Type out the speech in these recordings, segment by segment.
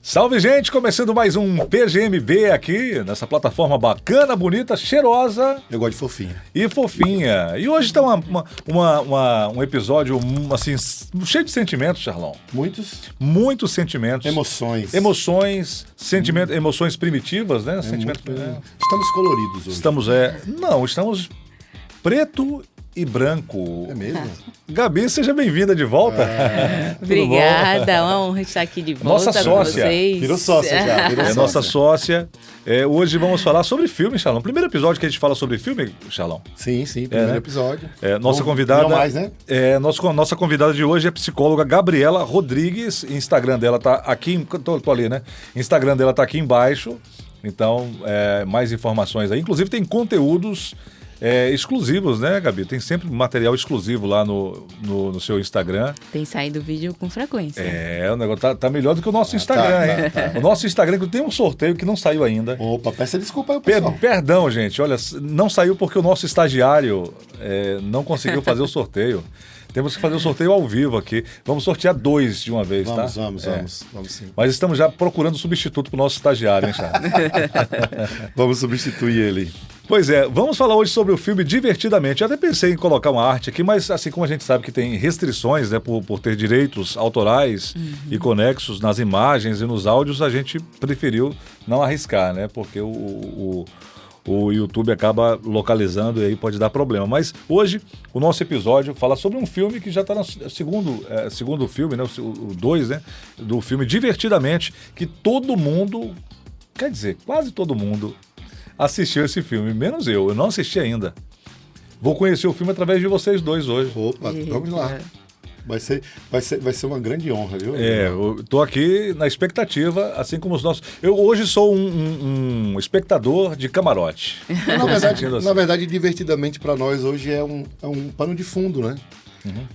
Salve, gente! Começando mais um PGMB aqui, nessa plataforma bacana, bonita, cheirosa. Eu gosto de fofinha. E fofinha. E hoje tá um episódio, assim, cheio de sentimentos, Charlão. Muitos sentimentos. Emoções. Sentimentos, emoções primitivas, né? Sentimentos. Estamos coloridos hoje. Estamos preto e branco. É mesmo? Gabi, seja bem-vinda de volta. Obrigada, é uma honra estar aqui de volta. Nossa sócia. Com vocês. Virou sócia já. Nossa sócia. Hoje vamos falar sobre filme, Charlão. Primeiro episódio que a gente fala sobre filme, Charlão. Sim, primeiro episódio. Nossa convidada. Não mais, né? Nossa convidada de hoje é a psicóloga Gabriela Rodrigues. Instagram dela tá aqui. Tô ali, né? Instagram dela tá aqui embaixo. Então, mais informações aí. Inclusive, tem conteúdos exclusivos, né, Gabi? Tem sempre material exclusivo lá no seu Instagram. Tem saído vídeo com frequência. O negócio tá melhor do que o nosso Instagram, hein? O nosso Instagram tem um sorteio que não saiu ainda. Opa, peça desculpa aí, pessoal. Perdão, gente. Olha, não saiu porque o nosso estagiário não conseguiu fazer o sorteio. Temos que fazer o sorteio ao vivo aqui. Vamos sortear 2 de uma vez, tá? Vamos sim. Mas estamos já procurando substituto para o nosso estagiário, hein, Charles? Vamos substituir ele. Pois é, vamos falar hoje sobre o filme Divertidamente. Eu até pensei em colocar uma arte aqui, mas assim como a gente sabe que tem restrições, né, por ter direitos autorais e conexos nas imagens e nos áudios, a gente preferiu não arriscar, né? Porque o YouTube acaba localizando e aí pode dar problema. Mas hoje o nosso episódio fala sobre um filme que já está no segundo filme, né, o 2, né, do filme Divertidamente, que todo mundo, quer dizer, quase todo mundo assistiu esse filme, menos eu não assisti ainda. Vou conhecer o filme através de vocês dois hoje. Opa, vamos lá. Vai ser uma grande honra, viu? Eu tô aqui na expectativa, assim como os nossos... Eu hoje sou um espectador de camarote. Na verdade, Divertidamente para nós hoje é um pano de fundo, né? Uhum.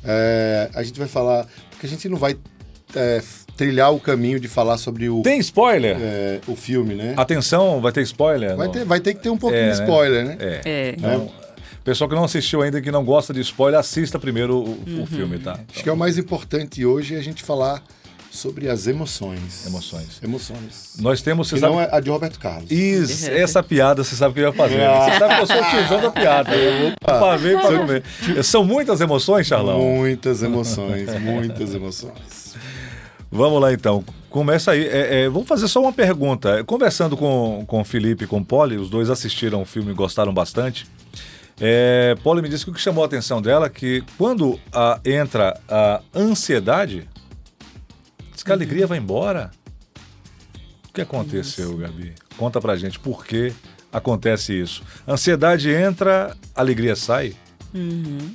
A gente vai falar... Porque a gente não vai trilhar o caminho de falar sobre o... Tem spoiler? O filme, né? Atenção, vai ter spoiler? Vai ter que ter um pouquinho de spoiler, né? Então, pessoal que não assistiu ainda, que não gosta de spoiler, assista primeiro o filme, tá? Acho que é o mais importante hoje a gente falar sobre as emoções. Emoções. Nós temos... Que não é a de Roberto Carlos. Isso, essa piada você sabe que eu ia fazer. Você sabe que eu sou o tiozão da piada. Pra ver e pra comer. São muitas emoções, Charlão? Muitas emoções. Vamos lá, então. Começa aí. Vou fazer só uma pergunta. Conversando com o Felipe e com o Poli, os dois assistiram o filme e gostaram bastante. Poli me disse que o que chamou a atenção dela é que quando entra a ansiedade, diz que a alegria vai embora. O que aconteceu, Gabi? Conta pra gente por que acontece isso. Ansiedade entra, alegria sai? Uhum.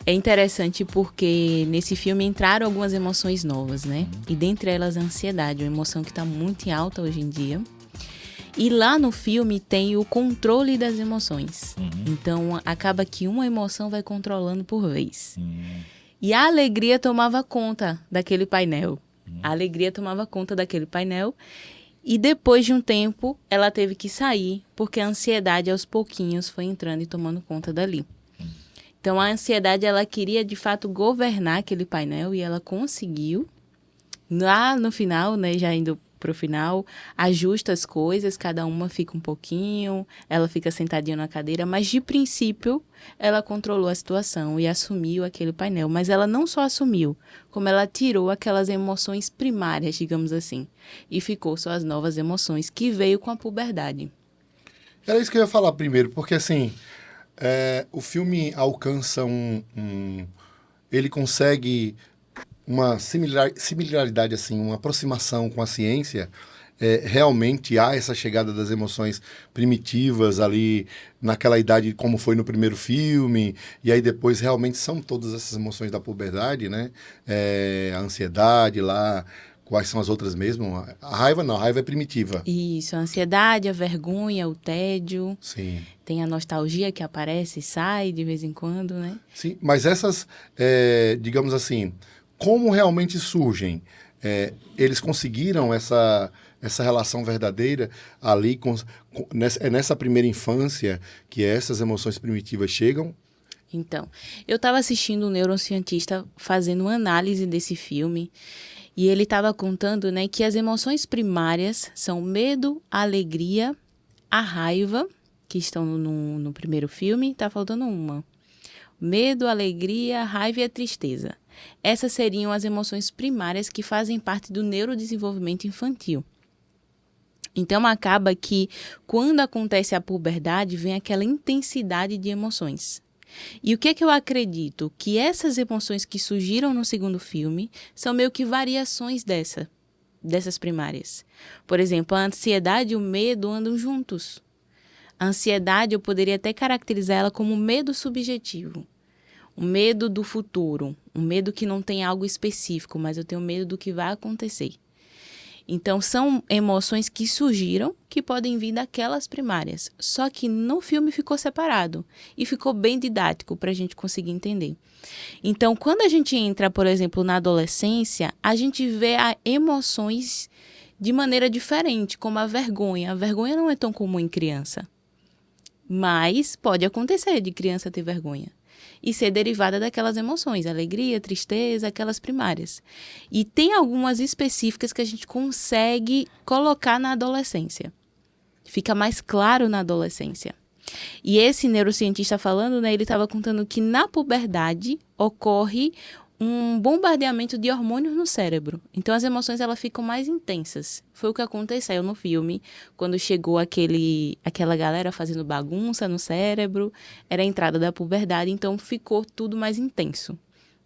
É interessante porque nesse filme entraram algumas emoções novas, né? E dentre elas a ansiedade, uma emoção que está muito em alta hoje em dia. E lá no filme tem o controle das emoções. Então acaba que uma emoção vai controlando por vez. E a alegria tomava conta daquele painel. E depois de um tempo ela teve que sair porque a ansiedade aos pouquinhos foi entrando e tomando conta dali. Então, a ansiedade, ela queria, de fato, governar aquele painel e ela conseguiu. Lá no final, né, já indo para o final, ajusta as coisas, cada uma fica um pouquinho, ela fica sentadinha na cadeira, mas, de princípio, ela controlou a situação e assumiu aquele painel. Mas ela não só assumiu, como ela tirou aquelas emoções primárias, digamos assim, e ficou só as novas emoções, que veio com a puberdade. Era isso que eu ia falar primeiro, porque, assim... o filme alcança ele consegue uma similaridade, assim, uma aproximação com a ciência. Realmente há essa chegada das emoções primitivas ali naquela idade, como foi no primeiro filme, e aí depois realmente são todas essas emoções da puberdade, né? A ansiedade lá... Quais são as outras mesmo? A raiva não, a raiva é primitiva. Isso, a ansiedade, a vergonha, o tédio. Sim. Tem a nostalgia que aparece e sai de vez em quando, né? Sim, mas essas, digamos assim, como realmente surgem? Eles conseguiram essa relação verdadeira ali, nessa primeira infância que essas emoções primitivas chegam? Então, eu estava assistindo um neurocientista fazendo uma análise desse filme E ele estava contando, né, que as emoções primárias são o medo, a alegria, a raiva, que estão no primeiro filme, tá faltando uma. Medo, alegria, raiva e a tristeza. Essas seriam as emoções primárias que fazem parte do neurodesenvolvimento infantil. Então, acaba que, quando acontece a puberdade, vem aquela intensidade de emoções. E o que é que eu acredito? Que essas emoções que surgiram no segundo filme são meio que variações dessas primárias. Por exemplo, a ansiedade e o medo andam juntos. A ansiedade, eu poderia até caracterizar ela como medo subjetivo. Um medo do futuro, um medo que não tem algo específico, mas eu tenho medo do que vai acontecer. Então, são emoções que surgiram, que podem vir daquelas primárias. Só que no filme ficou separado e ficou bem didático para a gente conseguir entender. Então, quando a gente entra, por exemplo, na adolescência, a gente vê emoções de maneira diferente, como a vergonha. A vergonha não é tão comum em criança, mas pode acontecer de criança ter vergonha e ser derivada daquelas emoções, alegria, tristeza, aquelas primárias. E tem algumas específicas que a gente consegue colocar na adolescência. Fica mais claro na adolescência. E esse neurocientista falando, né, ele estava contando que na puberdade ocorre um bombardeamento de hormônios no cérebro. Então, as emoções elas ficam mais intensas. Foi o que aconteceu no filme, quando chegou aquela galera fazendo bagunça no cérebro, era a entrada da puberdade, então ficou tudo mais intenso.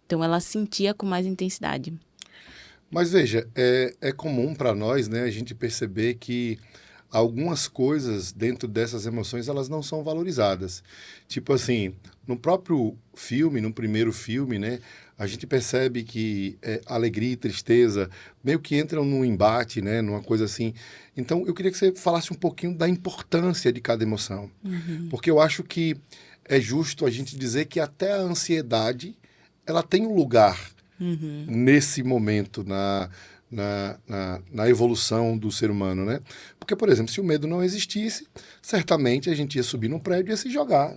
Então, ela sentia com mais intensidade. Mas veja, é comum para nós, né, a gente perceber que algumas coisas dentro dessas emoções, elas não são valorizadas. Tipo assim, no próprio filme, no primeiro filme, né, a gente percebe que alegria e tristeza meio que entram num embate, né, numa coisa assim. Então, eu queria que você falasse um pouquinho da importância de cada emoção. Porque eu acho que é justo a gente dizer que até a ansiedade, ela tem um lugar nesse momento, na evolução do ser humano, né? Porque, por exemplo, se o medo não existisse, certamente a gente ia subir num prédio e ia se jogar,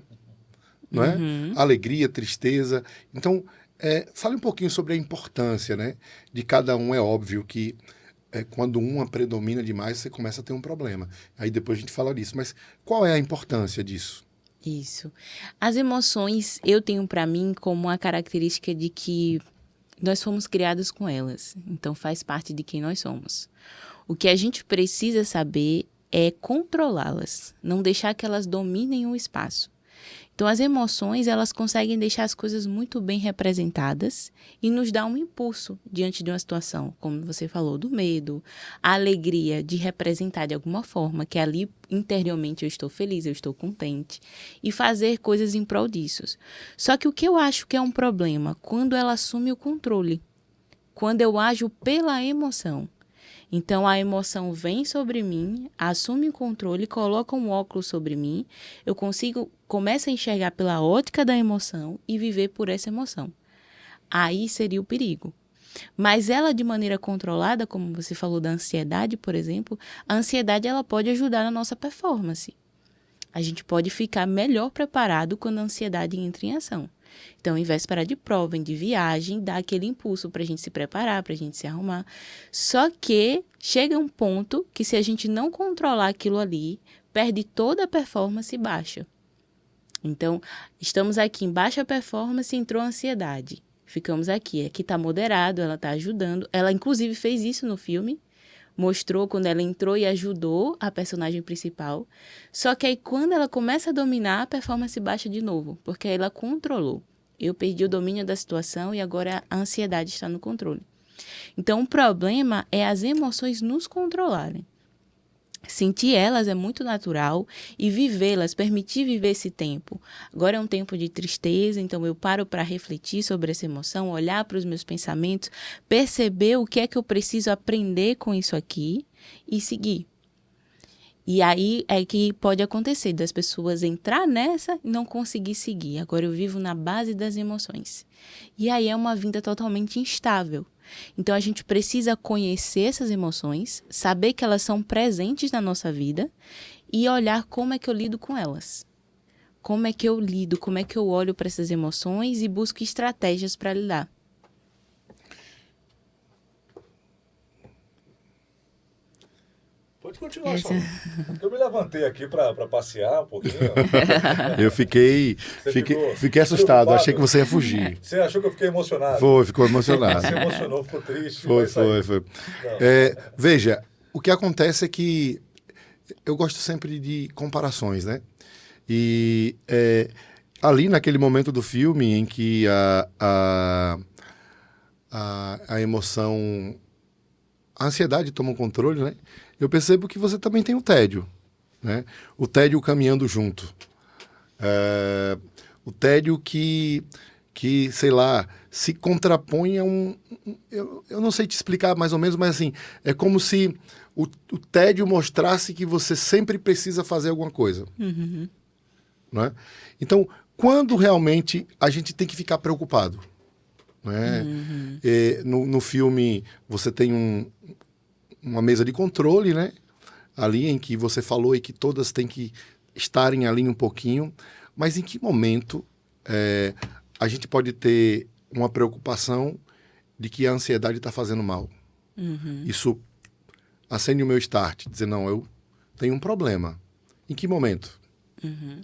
não é? Alegria, tristeza. Então, fale um pouquinho sobre a importância, né, de cada um. É óbvio que quando uma predomina demais, você começa a ter um problema. Aí depois a gente fala disso. Mas qual é a importância disso? Isso. As emoções, eu tenho para mim como uma característica de que nós fomos criados com elas. Então, faz parte de quem nós somos. O que a gente precisa saber é controlá-las, não deixar que elas dominem o espaço. Então, as emoções, elas conseguem deixar as coisas muito bem representadas e nos dar um impulso diante de uma situação, como você falou, do medo, a alegria de representar de alguma forma, que ali interiormente eu estou feliz, eu estou contente, e fazer coisas em prol disso. Só que o que eu acho que é um problema, quando ela assume o controle, quando eu ajo pela emoção. Então, a emoção vem sobre mim, assume o controle, coloca um óculos sobre mim, eu começo a enxergar pela ótica da emoção e viver por essa emoção. Aí seria o perigo. Mas ela, de maneira controlada, como você falou da ansiedade, por exemplo, a ansiedade ela pode ajudar na nossa performance. A gente pode ficar melhor preparado quando a ansiedade entra em ação. Então, em véspera de prova, de viagem, dá aquele impulso para a gente se preparar, para a gente se arrumar. Só que chega um ponto que, se a gente não controlar aquilo ali, perde toda a performance baixa. Então, estamos aqui em baixa performance, entrou a ansiedade. Ficamos aqui. Aqui está moderado, ela está ajudando. Ela, inclusive, fez isso no filme. Mostrou quando ela entrou e ajudou a personagem principal. Só que aí, quando ela começa a dominar, a performance baixa de novo, porque aí ela controlou. Eu perdi o domínio da situação e agora a ansiedade está no controle. Então, o problema é as emoções nos controlarem. Sentir elas é muito natural e vivê-las, permitir viver esse tempo. Agora é um tempo de tristeza, então eu paro para refletir sobre essa emoção, olhar para os meus pensamentos, perceber o que é que eu preciso aprender com isso aqui e seguir. E aí é que pode acontecer das pessoas entrar nessa e não conseguir seguir. Agora eu vivo na base das emoções. E aí é uma vida totalmente instável. Então, a gente precisa conhecer essas emoções, saber que elas são presentes na nossa vida e olhar como é que eu lido com elas. Como é que eu lido, como é que eu olho para essas emoções e busco estratégias para lidar. Pode continuar, Saulo. Eu me levantei aqui para passear um pouquinho. Eu fiquei assustado, preocupado? achei que você ia fugir. Você achou que eu fiquei emocionado? Ficou emocionado. Você emocionou, ficou triste. Foi. Não. Veja, o que acontece é que eu gosto sempre de comparações, né? E ali naquele momento do filme em que a emoção, a ansiedade toma o controle, né? Eu percebo que você também tem o tédio, né? O tédio caminhando junto. O tédio que, sei lá, se contrapõe a eu não sei te explicar mais ou menos, mas assim, é como se o tédio mostrasse que você sempre precisa fazer alguma coisa. Uhum. Né? Então, quando realmente a gente tem que ficar preocupado? Né? No filme, você tem uma mesa de controle, né? Ali em que você falou e que todas têm que estarem ali um pouquinho, mas em que momento a gente pode ter uma preocupação de que a ansiedade está fazendo mal? Uhum. Isso acende o meu start, dizer, não, eu tenho um problema. Em que momento? Uhum.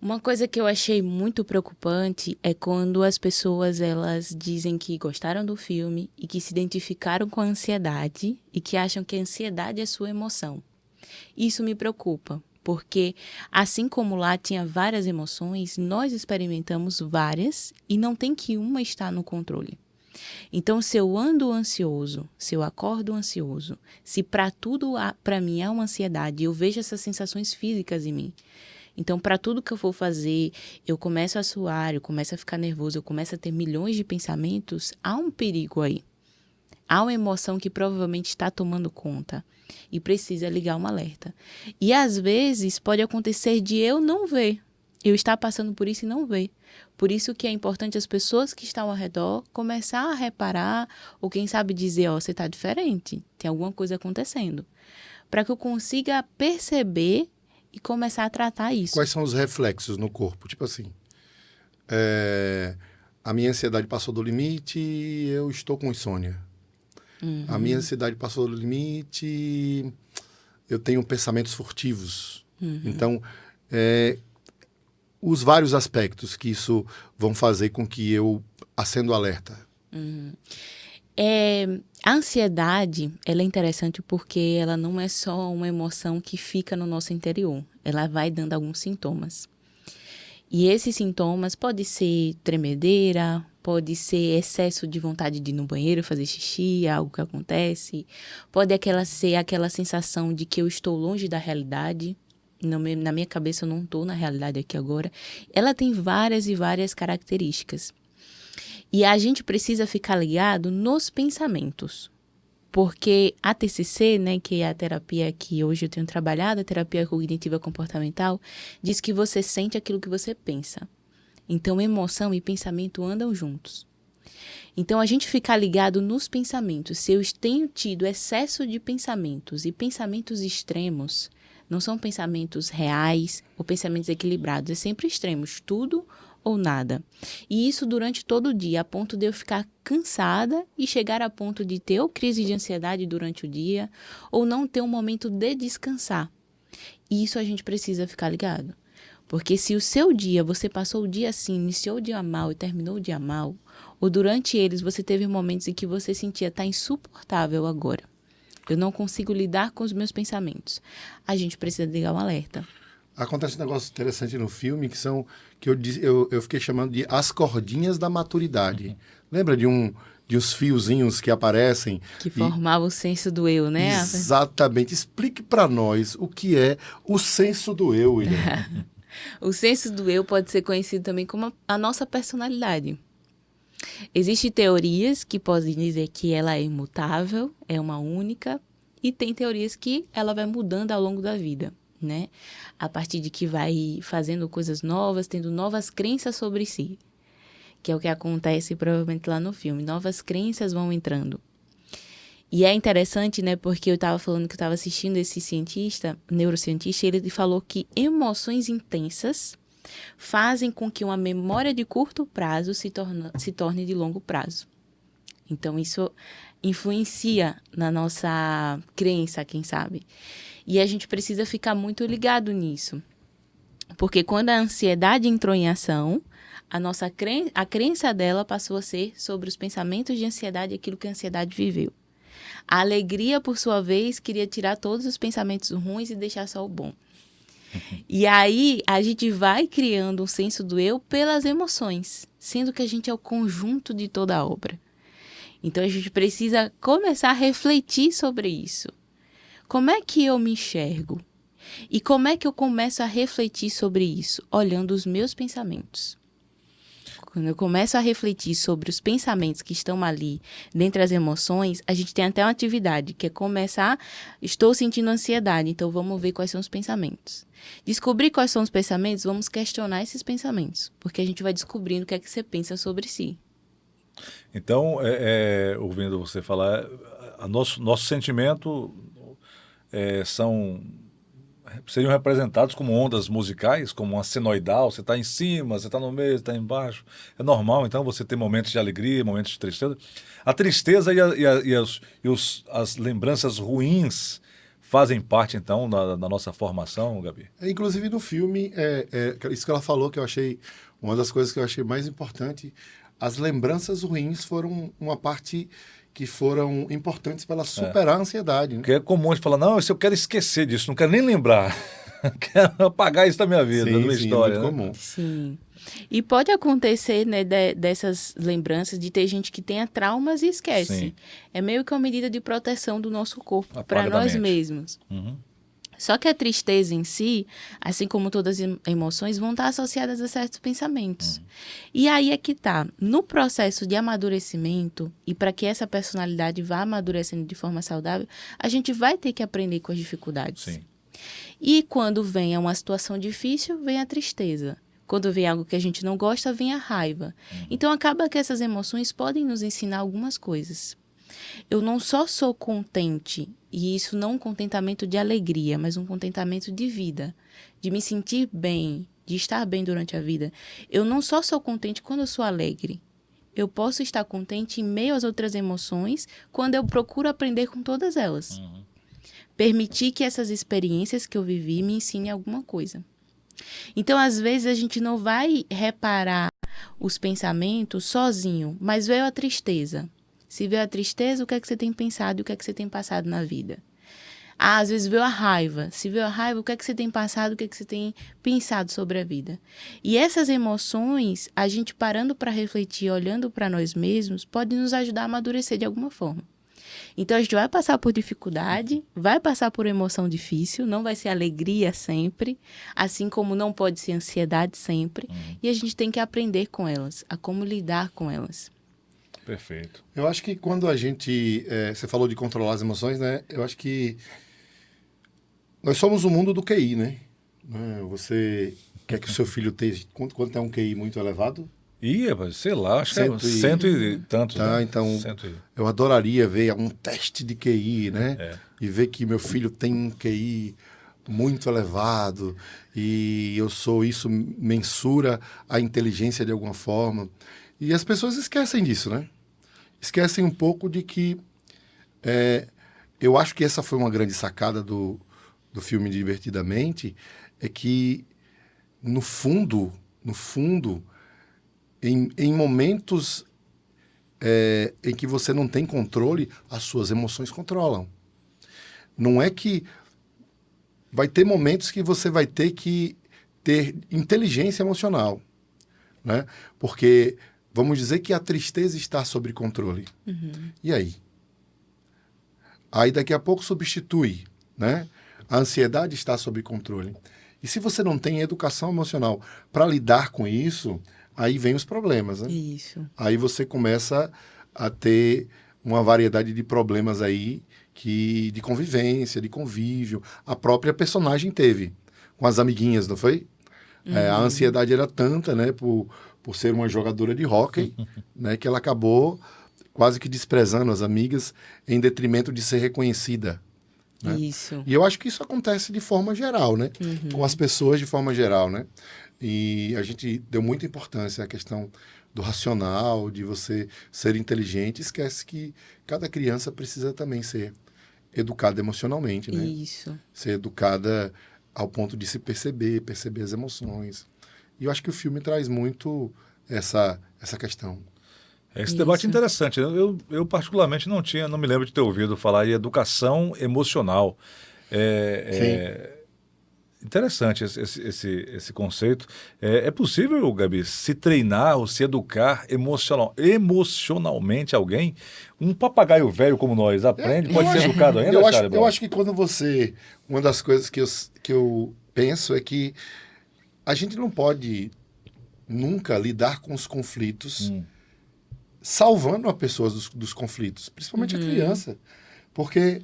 Uma coisa que eu achei muito preocupante é quando as pessoas elas dizem que gostaram do filme e que se identificaram com a ansiedade e que acham que a ansiedade é sua emoção. Isso me preocupa, porque assim como lá tinha várias emoções, nós experimentamos várias e não tem que uma estar no controle. Então, se eu ando ansioso, se eu acordo ansioso, se para tudo, para mim é uma ansiedade, eu vejo essas sensações físicas em mim. Então, para tudo que eu for fazer, eu começo a suar, eu começo a ficar nervoso, eu começo a ter milhões de pensamentos, há um perigo aí. Há uma emoção que provavelmente está tomando conta e precisa ligar um alerta. E às vezes pode acontecer de eu não ver, eu estar passando por isso e não ver. Por isso que é importante as pessoas que estão ao redor começar a reparar ou quem sabe dizer, ó, você está diferente, tem alguma coisa acontecendo. Para que eu consiga perceber e começar a tratar isso. Quais são os reflexos no corpo? Tipo assim, a minha ansiedade passou do limite, eu estou com insônia. Uhum. A minha ansiedade passou do limite, eu tenho pensamentos furtivos. Uhum. Então, os vários aspectos que isso vão fazer com que eu acenda o alerta. Uhum. A ansiedade, ela é interessante porque ela não é só uma emoção que fica no nosso interior. Ela vai dando alguns sintomas. E esses sintomas pode ser tremedeira, pode ser excesso de vontade de ir no banheiro fazer xixi, algo que acontece. Pode ser aquela sensação de que eu estou longe da realidade. Na minha cabeça eu não estou na realidade aqui agora. Ela tem várias e várias características. E a gente precisa ficar ligado nos pensamentos. Porque a TCC, né, que é a terapia que hoje eu tenho trabalhado, a terapia cognitiva comportamental, diz que você sente aquilo que você pensa. Então, emoção e pensamento andam juntos. Então, a gente ficar ligado nos pensamentos. Se eu tenho tido excesso de pensamentos e pensamentos extremos, não são pensamentos reais ou pensamentos equilibrados, é sempre extremos, tudo ou nada. E isso durante todo o dia, a ponto de eu ficar cansada e chegar a ponto de ter ou crise de ansiedade durante o dia, ou não ter um momento de descansar. E isso a gente precisa ficar ligado. Porque se o seu dia, você passou o dia assim, iniciou o dia mal e terminou o dia mal, ou durante eles você teve momentos em que você sentia tá insuportável agora. Eu não consigo lidar com os meus pensamentos. A gente precisa ligar um alerta. Acontece um negócio interessante no filme que eu fiquei chamando de as cordinhas da maturidade. Lembra de uns fiozinhos que aparecem? Que formava o senso do eu, né? Exatamente. Explique para nós o que é o senso do eu, William. O senso do eu pode ser conhecido também como a nossa personalidade. Existem teorias que podem dizer que ela é imutável, é uma única, e tem teorias que ela vai mudando ao longo da vida, né? A partir de que vai fazendo coisas novas, tendo novas crenças sobre si, que é o que acontece provavelmente lá no filme. Novas crenças vão entrando. E é interessante, né, porque eu estava falando que eu estava assistindo esse neurocientista, e ele falou que emoções intensas fazem com que uma memória de curto prazo se torne de longo prazo. Então, isso influencia na nossa crença, quem sabe. E a gente precisa ficar muito ligado nisso. Porque quando a ansiedade entrou em ação, a crença dela passou a ser sobre os pensamentos de ansiedade e aquilo que a ansiedade viveu. A alegria, por sua vez, queria tirar todos os pensamentos ruins e deixar só o bom. E aí, a gente vai criando um senso do eu pelas emoções, sendo que a gente é o conjunto de toda a obra. Então, a gente precisa começar a refletir sobre isso. Como é que eu me enxergo? E como é que eu começo a refletir sobre isso? Olhando os meus pensamentos. Quando eu começo a refletir sobre os pensamentos que estão ali, dentre as emoções, a gente tem até uma atividade, que é começar, estou sentindo ansiedade, então vamos ver quais são os pensamentos. Descobrir quais são os pensamentos, vamos questionar esses pensamentos, porque a gente vai descobrindo o que é que você pensa sobre si. Então, ouvindo você falar, nosso sentimento seriam representados como ondas musicais, como uma senoidal. Você está em cima, você está no meio, você está embaixo. É normal, então, você ter momentos de alegria, momentos de tristeza. A tristeza as lembranças ruins fazem parte, então, da nossa formação, Gabi? Inclusive, no filme, isso que ela falou, que eu achei, uma das coisas que eu achei mais importante, as lembranças ruins foram uma parte que foram importantes para ela superar a ansiedade. Né? Porque é comum a gente falar, não, eu quero esquecer disso, não quero nem lembrar. Quero apagar isso da minha vida, da minha história. É muito comum. Sim. E pode acontecer, né, dessas lembranças, de ter gente que tenha traumas e esquece. Sim. É meio que uma medida de proteção do nosso corpo, Apaga para da nós mente. mesmos. Uhum. Só que a tristeza em si, assim como todas as emoções, vão estar associadas a certos pensamentos. E aí é que tá. No processo de amadurecimento, e para que essa personalidade vá amadurecendo de forma saudável, a gente vai ter que aprender com as dificuldades. Sim. E quando vem uma situação difícil, vem a tristeza. Quando vem algo que a gente não gosta, vem a raiva. Então, acaba que essas emoções podem nos ensinar algumas coisas. Eu não só sou contente, e isso não um contentamento de alegria, mas um contentamento de vida, de me sentir bem, de estar bem durante a vida. Eu não só sou contente quando eu sou alegre. Eu posso estar contente em meio às outras emoções quando eu procuro aprender com todas elas. Permitir que essas experiências que eu vivi me ensinem alguma coisa. Então, às vezes, a gente não vai reparar os pensamentos sozinho, mas veio a tristeza. Se veio a tristeza, o que é que você tem pensado e o que é que você tem passado na vida? Às vezes veio a raiva. Se veio a raiva, o que é que você tem passado, o que é que você tem pensado sobre a vida? E essas emoções, a gente parando para refletir, olhando para nós mesmos, pode nos ajudar a amadurecer de alguma forma. Então, a gente vai passar por dificuldade, vai passar por emoção difícil, não vai ser alegria sempre, assim como não pode ser ansiedade sempre, e a gente tem que aprender com elas, a como lidar com elas. Perfeito. Eu acho que quando a gente... você falou de controlar as emoções, né? Eu acho que nós somos o mundo do QI, né? Você quer que o seu filho tenha... Quanto é um QI muito elevado? Sei lá, acho que é cento e tantos. Tá, né? então, eu adoraria ver um teste de QI, né? E ver que meu filho tem um QI muito elevado e isso mensura a inteligência de alguma forma. E as pessoas esquecem disso, né? Esquecem um pouco de que... eu acho que essa foi uma grande sacada do filme Divertidamente, é que, no fundo, em momentos em que você não tem controle, as suas emoções controlam. Não é que... Vai ter momentos que você vai ter que ter inteligência emocional, né? Porque... Vamos dizer que a tristeza está sob controle. E aí? Aí daqui a pouco substitui, né? A ansiedade está sob controle. E se você não tem educação emocional para lidar com isso, aí vem os problemas, né? Isso. Aí você começa a ter uma variedade de problemas aí de convivência, de convívio. A própria personagem teve com as amiguinhas, não foi? A ansiedade era tanta, né? Por ser uma jogadora de hóquei, né, que ela acabou quase que desprezando as amigas em detrimento de ser reconhecida, né? Isso. E eu acho que isso acontece de forma geral, né? Com as pessoas de forma geral, né? E a gente deu muita importância à questão do racional, de você ser inteligente, esquece que cada criança precisa também ser educada emocionalmente, né? Isso. Ser educada ao ponto de se perceber as emoções. E eu acho que o filme traz muito essa questão. Esse debate é Isso. interessante. Eu particularmente não me lembro de ter ouvido falar em educação emocional. Interessante esse conceito. É possível, Gabi, se treinar ou se educar emocionalmente alguém? Um papagaio velho como nós aprende, pode ser educado ainda, Charlie? Eu acho que quando você... Uma das coisas que eu penso é que a gente não pode nunca lidar com os conflitos salvando a pessoa dos conflitos, principalmente a criança. Porque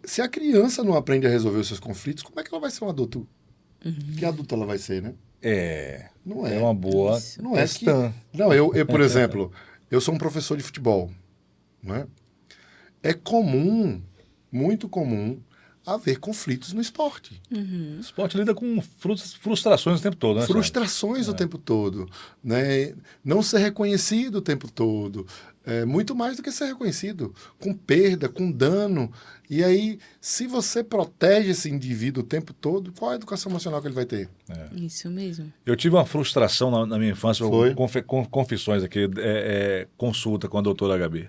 se a criança não aprende a resolver os seus conflitos, como é que ela vai ser um adulto? Que adulto ela vai ser, né? Não é. É uma boa Isso. Não é que... questão. Não, por exemplo, eu sou um professor de futebol, né? É comum, muito comum, haver conflitos no esporte. O esporte lida com frustrações o tempo todo, né, Charlie? Frustrações o tempo todo, né? Não ser reconhecido o tempo todo. Muito mais do que ser reconhecido, com perda, com dano. E aí, se você protege esse indivíduo o tempo todo, qual a educação emocional que ele vai ter? Isso mesmo. Eu tive uma frustração na minha infância, Foi? confissões aqui, consulta com a doutora Gabi.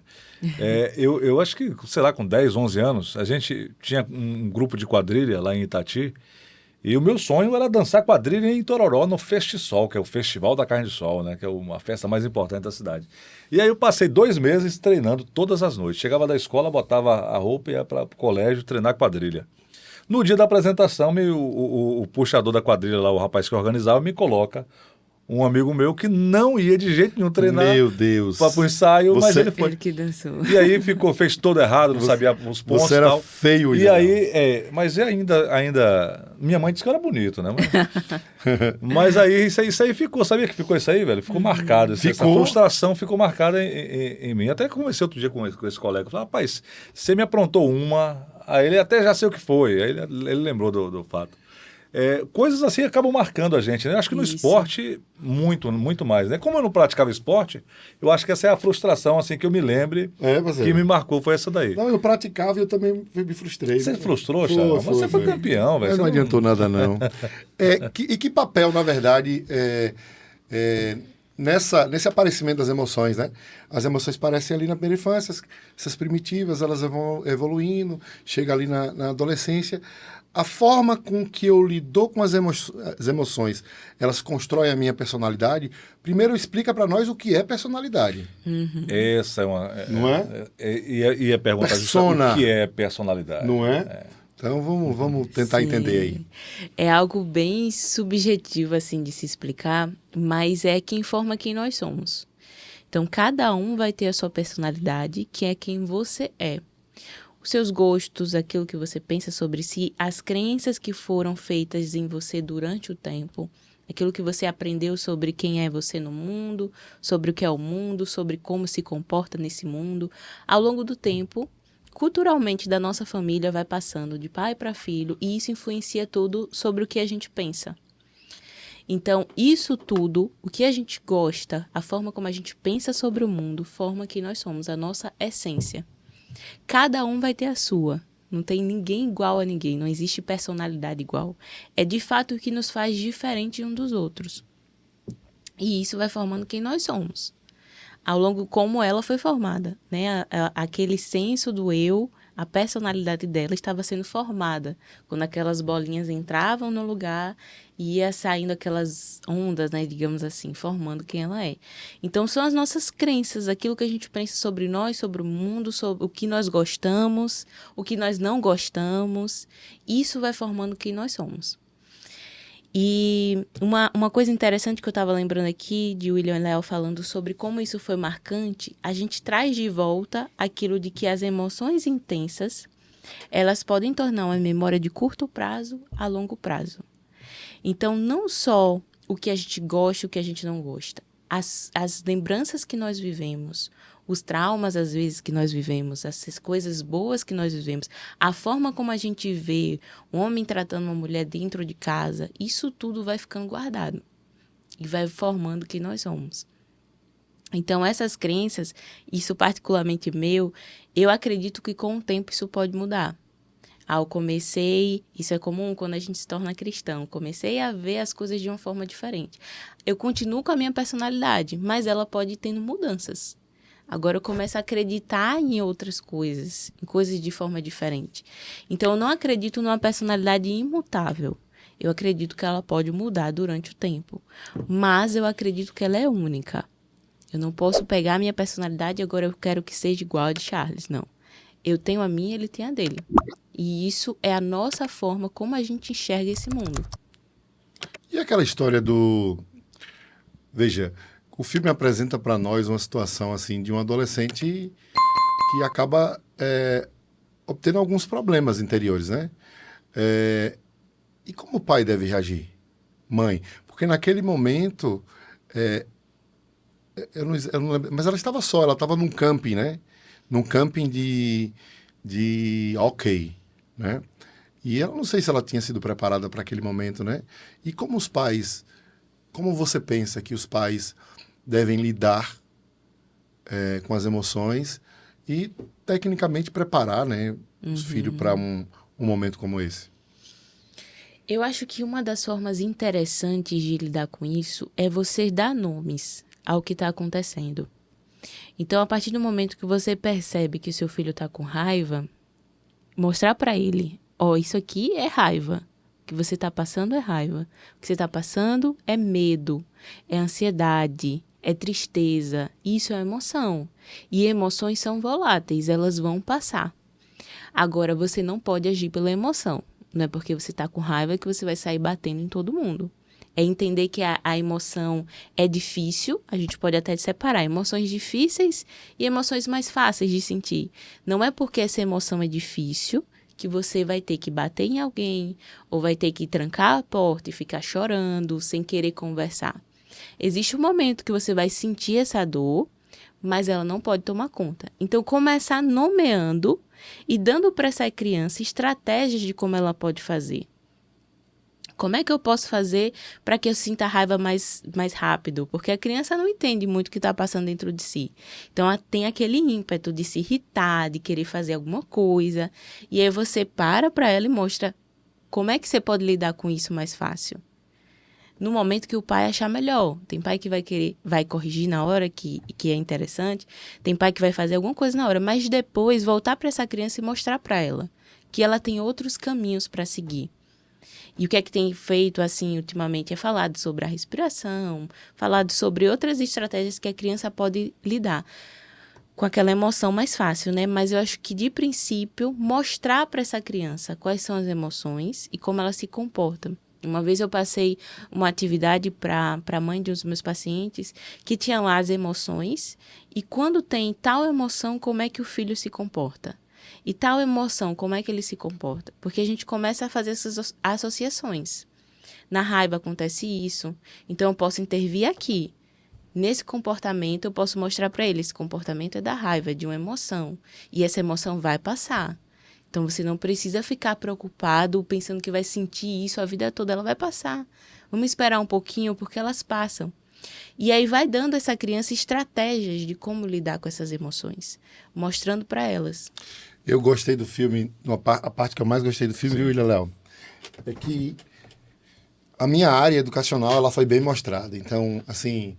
Eu acho que, sei lá, com 10, 11 anos, a gente tinha um grupo de quadrilha lá em Itati, e o meu sonho era dançar quadrilha em Itororó, no Festisol, que é o Festival da Carne de Sol, né, que é uma festa mais importante da cidade. E aí eu passei 2 meses treinando todas as noites. Chegava da escola, botava a roupa e ia para o colégio treinar quadrilha. No dia da apresentação, o puxador da quadrilha lá, o rapaz que organizava, me coloca um amigo meu que não ia de jeito nenhum treinar Meu Deus. para o ensaio, mas ele foi. Ele que dançou. E aí fez todo errado, não sabia os pontos Você e era tal. feio, E Isabel. aí, mas ainda... Minha mãe disse que eu era bonito, né? Mas aí isso aí ficou, sabia que ficou isso aí, velho? Ficou marcado. Essa frustração ficou marcada em mim. Até conversei outro dia com esse colega. Eu falei, rapaz, você me aprontou uma... Aí ele até já sei o que foi. Aí ele lembrou do fato. Coisas assim acabam marcando a gente, né? Acho que no esporte, muito, muito mais, né? Como eu não praticava esporte, eu acho que essa é a frustração, assim, que eu me lembre, que me marcou, foi essa daí. Não, eu praticava e eu também me frustrei. Você né? frustrou, Charles? Mas você foi campeão, velho. Mas não adiantou nada, não. Que papel, na verdade, nesse aparecimento das emoções, né? As emoções parecem ali na primeira infância, essas primitivas, elas vão evoluindo, chega ali na adolescência. A forma com que eu lido com as emoções, elas constroem a minha personalidade. Primeiro, explica para nós o que é personalidade. Essa é uma... Não é? Ia perguntar Persona. o que é personalidade. Não é? Então, vamos tentar entender aí. É algo bem subjetivo, assim, de se explicar, mas é quem forma quem nós somos. Então, cada um vai ter a sua personalidade, que é quem você é. Os seus gostos, aquilo que você pensa sobre si, as crenças que foram feitas em você durante o tempo, aquilo que você aprendeu sobre quem é você no mundo, sobre o que é o mundo, sobre como se comporta nesse mundo. Ao longo do tempo, culturalmente da nossa família vai passando de pai para filho e isso influencia tudo sobre o que a gente pensa. Então, isso tudo, o que a gente gosta, a forma como a gente pensa sobre o mundo, forma quem nós somos, a nossa essência. Cada um vai ter a sua. Não tem ninguém igual a ninguém. Não existe personalidade igual. É de fato o que nos faz diferente um dos outros. E isso vai formando quem nós somos. Ao longo como ela foi formada, né? Aquele senso do eu, a personalidade dela estava sendo formada. Quando aquelas bolinhas entravam no lugar, ia saindo aquelas ondas, né, digamos assim, formando quem ela é. Então, são as nossas crenças, aquilo que a gente pensa sobre nós, sobre o mundo, sobre o que nós gostamos, o que nós não gostamos. Isso vai formando quem nós somos. E uma coisa interessante que eu estava lembrando aqui de William Léo falando sobre como isso foi marcante, a gente traz de volta aquilo de que as emoções intensas, elas podem tornar uma memória de curto prazo a longo prazo. Então, não só o que a gente gosta e o que a gente não gosta, as lembranças que nós vivemos, os traumas, às vezes, que nós vivemos, essas coisas boas que nós vivemos, a forma como a gente vê um homem tratando uma mulher dentro de casa, isso tudo vai ficando guardado e vai formando quem nós somos. Então, essas crenças, isso particularmente meu, eu acredito que com o tempo isso pode mudar. Eu comecei, isso é comum quando a gente se torna cristão, comecei a ver as coisas de uma forma diferente. Eu continuo com a minha personalidade, mas ela pode ir tendo mudanças. Agora eu começo a acreditar em outras coisas, em coisas de forma diferente. Então, eu não acredito numa personalidade imutável. Eu acredito que ela pode mudar durante o tempo, mas eu acredito que ela é única. Eu não posso pegar a minha personalidade e agora eu quero que seja igual a de Charles, não. Eu tenho a minha, ele tem a dele. E isso é a nossa forma como a gente enxerga esse mundo. E aquela história do... Veja, o filme apresenta para nós uma situação assim de um adolescente que acaba obtendo alguns problemas interiores, né? E como o pai deve reagir? Mãe? Porque naquele momento... eu não lembro, mas ela estava só, ela estava num camping, né? Num camping de hockey, né? E eu não sei se ela tinha sido preparada para aquele momento, né? E como os pais, como você pensa que os pais devem lidar com as emoções e, tecnicamente, preparar, né, os filhos para um momento como esse? Eu acho que uma das formas interessantes de lidar com isso é você dar nomes ao que está acontecendo. Então, a partir do momento que você percebe que o seu filho está com raiva, mostrar para ele, isso aqui é raiva. O que você está passando é raiva. O que você está passando é medo, é ansiedade, é tristeza. Isso é emoção. E emoções são voláteis, elas vão passar. Agora, você não pode agir pela emoção. Não é porque você está com raiva que você vai sair batendo em todo mundo. É entender que a emoção é difícil, a gente pode até separar emoções difíceis e emoções mais fáceis de sentir. Não é porque essa emoção é difícil que você vai ter que bater em alguém ou vai ter que trancar a porta e ficar chorando sem querer conversar. Existe um momento que você vai sentir essa dor, mas ela não pode tomar conta. Então, começar nomeando e dando para essa criança estratégias de como ela pode fazer. Como é que eu posso fazer para que eu sinta a raiva mais rápido? Porque a criança não entende muito o que está passando dentro de si. Então, ela tem aquele ímpeto de se irritar, de querer fazer alguma coisa. E aí você para ela e mostra como é que você pode lidar com isso mais fácil. No momento que o pai achar melhor. Tem pai que vai corrigir na hora, que é interessante. Tem pai que vai fazer alguma coisa na hora. Mas depois voltar para essa criança e mostrar para ela que ela tem outros caminhos para seguir. E o que é que tem feito, assim, ultimamente, é falado sobre a respiração, falado sobre outras estratégias que a criança pode lidar com aquela emoção mais fácil, né? Mas eu acho que, de princípio, mostrar para essa criança quais são as emoções e como ela se comporta. Uma vez eu passei uma atividade para a mãe de um dos meus pacientes que tinha lá as emoções e quando tem tal emoção, como é que o filho se comporta? E tal emoção, como é que ele se comporta? Porque a gente começa a fazer essas associações. Na raiva acontece isso, então eu posso intervir aqui. Nesse comportamento, eu posso mostrar para ele, esse comportamento é da raiva, é de uma emoção. E essa emoção vai passar. Então, você não precisa ficar preocupado, pensando que vai sentir isso a vida toda, ela vai passar. Vamos esperar um pouquinho, porque elas passam. E aí vai dando a essa criança estratégias de como lidar com essas emoções, mostrando para elas. Eu gostei do filme, a parte que eu mais gostei do filme, viu, William Léo? É que a minha área educacional, ela foi bem mostrada. Então, assim,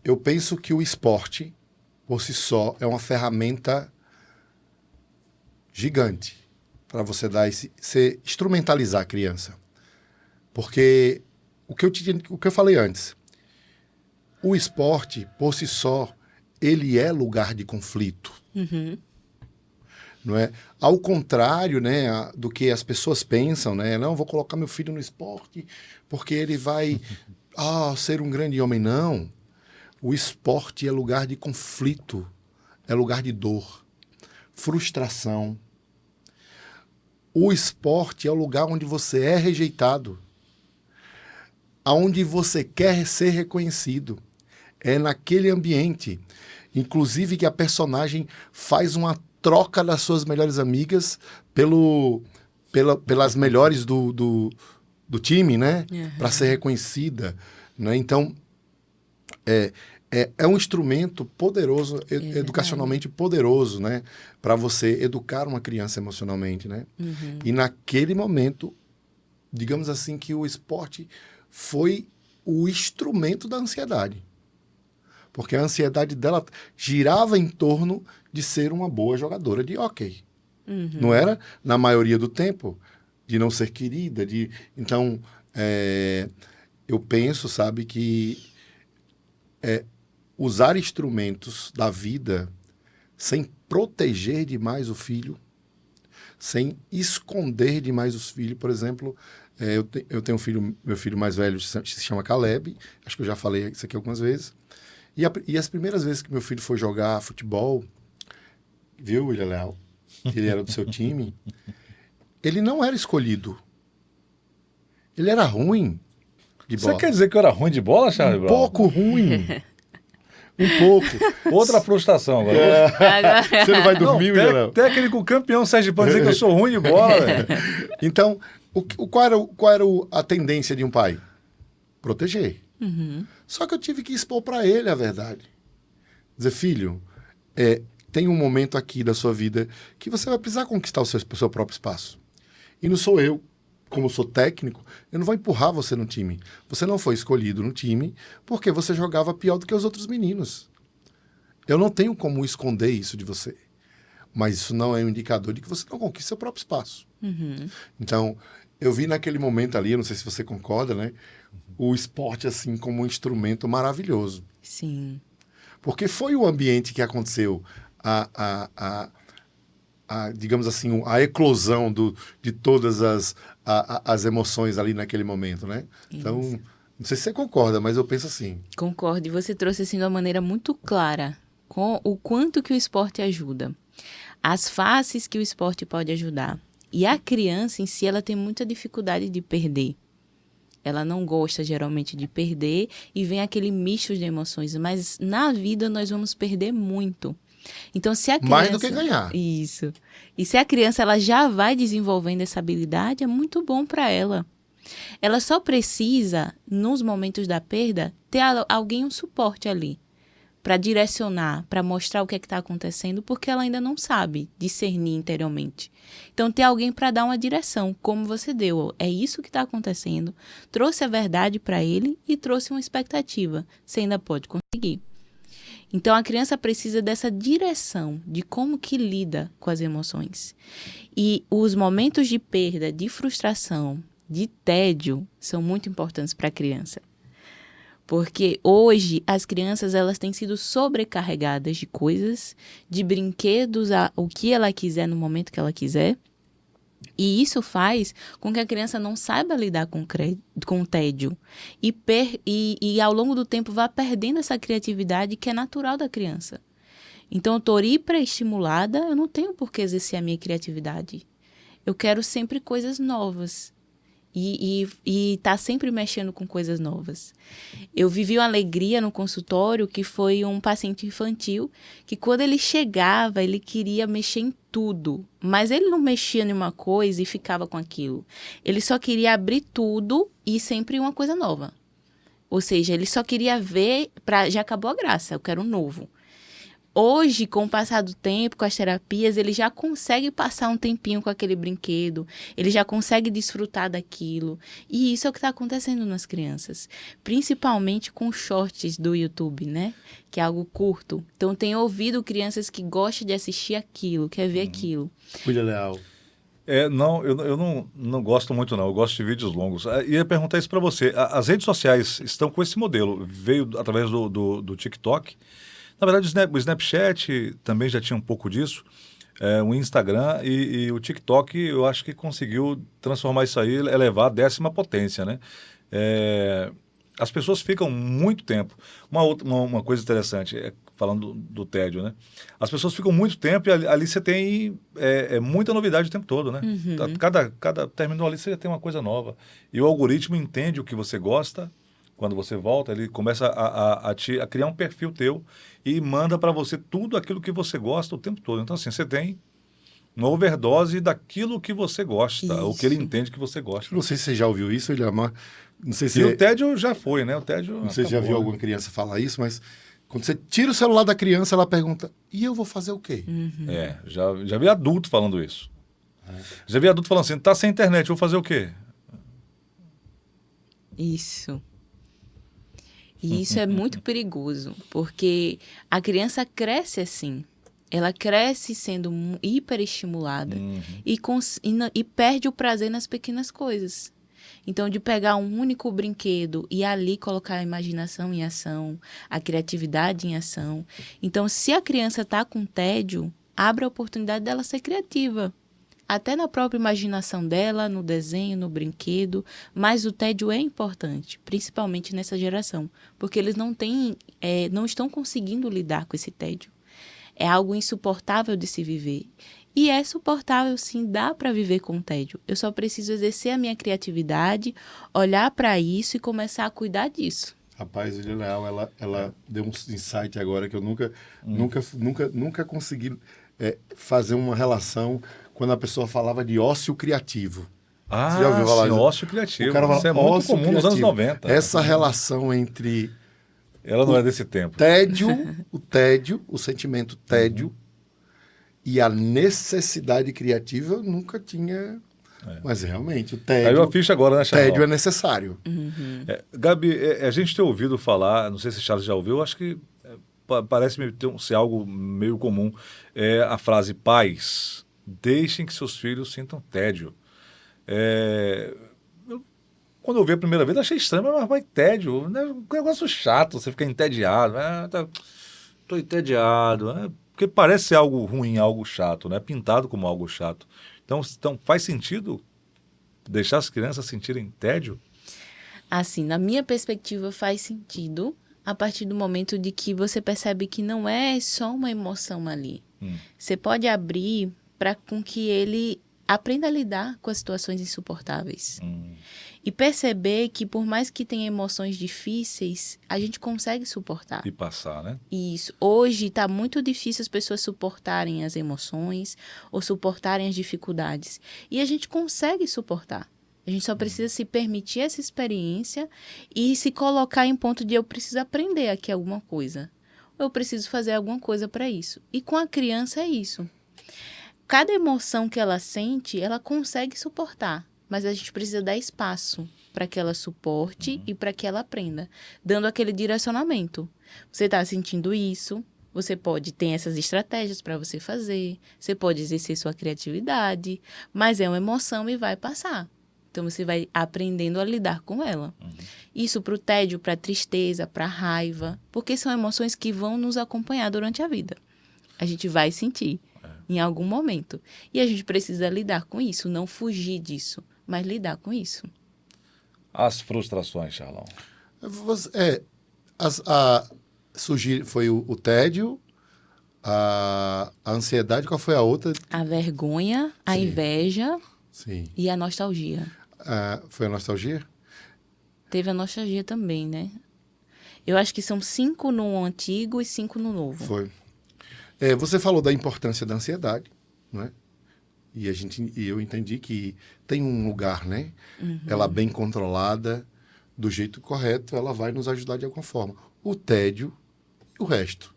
eu penso que o esporte, por si só, é uma ferramenta gigante para você instrumentalizar a criança. Porque o que eu falei antes, o esporte, por si só, ele é lugar de conflito. Uhum. Não é? Ao contrário, né, do que as pessoas pensam, né? Não, vou colocar meu filho no esporte porque ele vai ser um grande homem. Não. O esporte é lugar de conflito, é lugar de dor, frustração. O esporte é o lugar onde você é rejeitado, aonde você quer ser reconhecido. É naquele ambiente. Inclusive que a personagem faz uma troca das suas melhores amigas pelas melhores do time, né? Para ser reconhecida, né? Então, é um instrumento poderoso, educacionalmente poderoso, né? Para você educar uma criança emocionalmente, né? E naquele momento, digamos assim, que o esporte foi o instrumento da ansiedade. Porque a ansiedade dela girava em torno de ser uma boa jogadora de hóquei. Não era, na maioria do tempo, de não ser querida. Então, eu penso, sabe, que usar instrumentos da vida sem proteger demais o filho, sem esconder demais os filhos. Por exemplo, eu tenho um filho, meu filho mais velho se chama Caleb, acho que eu já falei isso aqui algumas vezes. E as primeiras vezes que meu filho foi jogar futebol, viu, William Leal? Ele era do seu time. Ele não era escolhido. Ele era ruim de bola. Você quer dizer que eu era ruim de bola, Charlie Brown? Pouco ruim. Um pouco. Outra frustração agora. Você não vai dormir, William Leal? Técnico campeão Sergipano dizer que eu sou ruim de bola, velho. Então, qual era a tendência de um pai? Proteger. Só que eu tive que expor para ele a verdade. Dizer, filho, tem um momento aqui da sua vida que você vai precisar conquistar o seu próprio espaço. E não sou eu, como sou técnico, eu não vou empurrar você no time. Você não foi escolhido no time porque você jogava pior do que os outros meninos. Eu não tenho como esconder isso de você. Mas isso não é um indicador de que você não conquista seu próprio espaço. Então, eu vi naquele momento ali, eu não sei se você concorda, né? O esporte, assim, como um instrumento maravilhoso. Sim. Porque foi o ambiente que aconteceu, digamos assim, a eclosão de todas as emoções ali naquele momento, né? Isso. Então, não sei se você concorda, mas eu penso assim. Concordo. E você trouxe assim de uma maneira muito clara com o quanto que o esporte ajuda. As faces que o esporte pode ajudar. E a criança em si, ela tem muita dificuldade de perder. Ela não gosta, geralmente, de perder e vem aquele misto de emoções. Mas na vida nós vamos perder muito. Então, se a criança... Mais do que ganhar. Isso. E se a criança ela já vai desenvolvendo essa habilidade, é muito bom para ela. Ela só precisa, nos momentos da perda, ter alguém, um suporte ali, para direcionar, para mostrar o que é que está acontecendo, porque ela ainda não sabe discernir interiormente. Então, ter alguém para dar uma direção, como você deu. É isso que está acontecendo. Trouxe a verdade para ele e trouxe uma expectativa. Você ainda pode conseguir. Então, a criança precisa dessa direção de como que lida com as emoções. E os momentos de perda, de frustração, de tédio, são muito importantes para a criança. Porque hoje as crianças elas têm sido sobrecarregadas de coisas, de brinquedos, o que ela quiser no momento que ela quiser. E isso faz com que a criança não saiba lidar com o tédio. E ao longo do tempo vá perdendo essa criatividade que é natural da criança. Então eu estou hiperestimulada, eu não tenho por que exercer a minha criatividade. Eu quero sempre coisas novas. E tá sempre mexendo com coisas novas. Eu vivi uma alegria no consultório que foi um paciente infantil que quando ele chegava, ele queria mexer em tudo. Mas ele não mexia em uma coisa e ficava com aquilo. Ele só queria abrir tudo e sempre uma coisa nova. Ou seja, ele só queria ver, já acabou a graça, eu quero um novo. Hoje, com o passar do tempo, com as terapias, ele já consegue passar um tempinho com aquele brinquedo, ele já consegue desfrutar daquilo. E isso é o que está acontecendo nas crianças, principalmente com shorts do YouTube, né? Que é algo curto. Então, tenho ouvido crianças que gostam de assistir aquilo, quer ver aquilo. William Leal. Não, eu não gosto muito, não. Eu gosto de vídeos longos. Ia perguntar isso para você. As redes sociais estão com esse modelo. Veio através do TikTok. Na verdade, o Snapchat também já tinha um pouco disso, o Instagram e o TikTok, eu acho que conseguiu transformar isso aí, elevar a 10ª potência, né? As pessoas ficam muito tempo. Uma coisa interessante, falando do tédio, né? As pessoas ficam muito tempo e ali você tem muita novidade o tempo todo, né? Cada terminou ali, você já tem uma coisa nova. E o algoritmo entende o que você gosta, quando você volta, ele começa a criar um perfil teu e manda para você tudo aquilo que você gosta o tempo todo. Então, assim, você tem uma overdose daquilo que você gosta, o que ele entende que você gosta. Não sei se você já ouviu isso, Ilhamar. Não sei se E o tédio já foi, né? O tédio não sei se já acabou, viu né? alguma criança falar isso, mas quando você tira o celular da criança, ela pergunta, e eu vou fazer o quê? Já vi adulto falando isso. Já vi adulto falando assim, tá sem internet, eu vou fazer o quê? Isso. E isso é muito perigoso, porque a criança cresce assim. Ela cresce sendo hiperestimulada e perde o prazer nas pequenas coisas. Então, de pegar um único brinquedo e ali colocar a imaginação em ação, a criatividade em ação. Então, se a criança está com tédio, abre a oportunidade dela ser criativa. Até na própria imaginação dela, no desenho, no brinquedo. Mas o tédio é importante, principalmente nessa geração. Porque eles não estão conseguindo lidar com esse tédio. É algo insuportável de se viver. E é suportável, sim, dá para viver com tédio. Eu só preciso exercer a minha criatividade, olhar para isso e começar a cuidar disso. Rapaz, William Leal, ela deu um insight agora que eu nunca consegui fazer uma relação quando a pessoa falava de ócio criativo. Ah, Você já ouviu falar sim, disso? ócio criativo. O cara fala, Isso é muito ócio comum nos anos criativo. 90. Essa relação entre Ela não é desse tempo. o sentimento tédio e a necessidade criativa eu nunca tinha. Mas realmente, o Caiu a ficha agora, né, Charles? tédio é necessário. Gabi, a gente tem ouvido falar, não sei se Charles já ouviu, acho que parece ser algo meio comum, a frase pais, deixem que seus filhos sintam tédio. Quando eu vi a primeira vez, eu achei estranho, mas vai tédio, né? Um negócio chato, você fica entediado. Tô entediado, né? Porque parece ser algo ruim, algo chato, né? Pintado como algo chato. Então faz sentido deixar as crianças sentirem tédio? Assim, na minha perspectiva, faz sentido a partir do momento de que você percebe que não é só uma emoção ali. Você pode abrir para com que ele aprenda a lidar com as situações insuportáveis. E perceber que por mais que tenha emoções difíceis, a gente consegue suportar. E passar, né? Isso. Hoje está muito difícil as pessoas suportarem as emoções ou suportarem as dificuldades. E a gente consegue suportar. A gente só precisa se permitir essa experiência e se colocar em ponto de eu preciso aprender aqui alguma coisa. Ou eu preciso fazer alguma coisa para isso. E com a criança é isso. Cada emoção que ela sente, ela consegue suportar. Mas a gente precisa dar espaço para que ela suporte e para que ela aprenda, dando aquele direcionamento. Você está sentindo isso, você pode ter essas estratégias para você fazer, você pode exercer sua criatividade, mas é uma emoção e vai passar. Então, você vai aprendendo a lidar com ela. Isso para o tédio, para a tristeza, para a raiva, porque são emoções que vão nos acompanhar durante a vida. A gente vai sentir em algum momento. E a gente precisa lidar com isso, não fugir disso, mas lidar com isso. As frustrações, Charlão. Foi o tédio, a ansiedade, qual foi a outra? A vergonha, a inveja e a nostalgia. Foi a nostalgia? Teve a nostalgia também, né? Eu acho que são 5 no antigo e 5 no novo. Foi. Você falou da importância da ansiedade, né? E eu entendi que tem um lugar, né? Ela bem controlada, do jeito correto, ela vai nos ajudar de alguma forma. O tédio e o resto,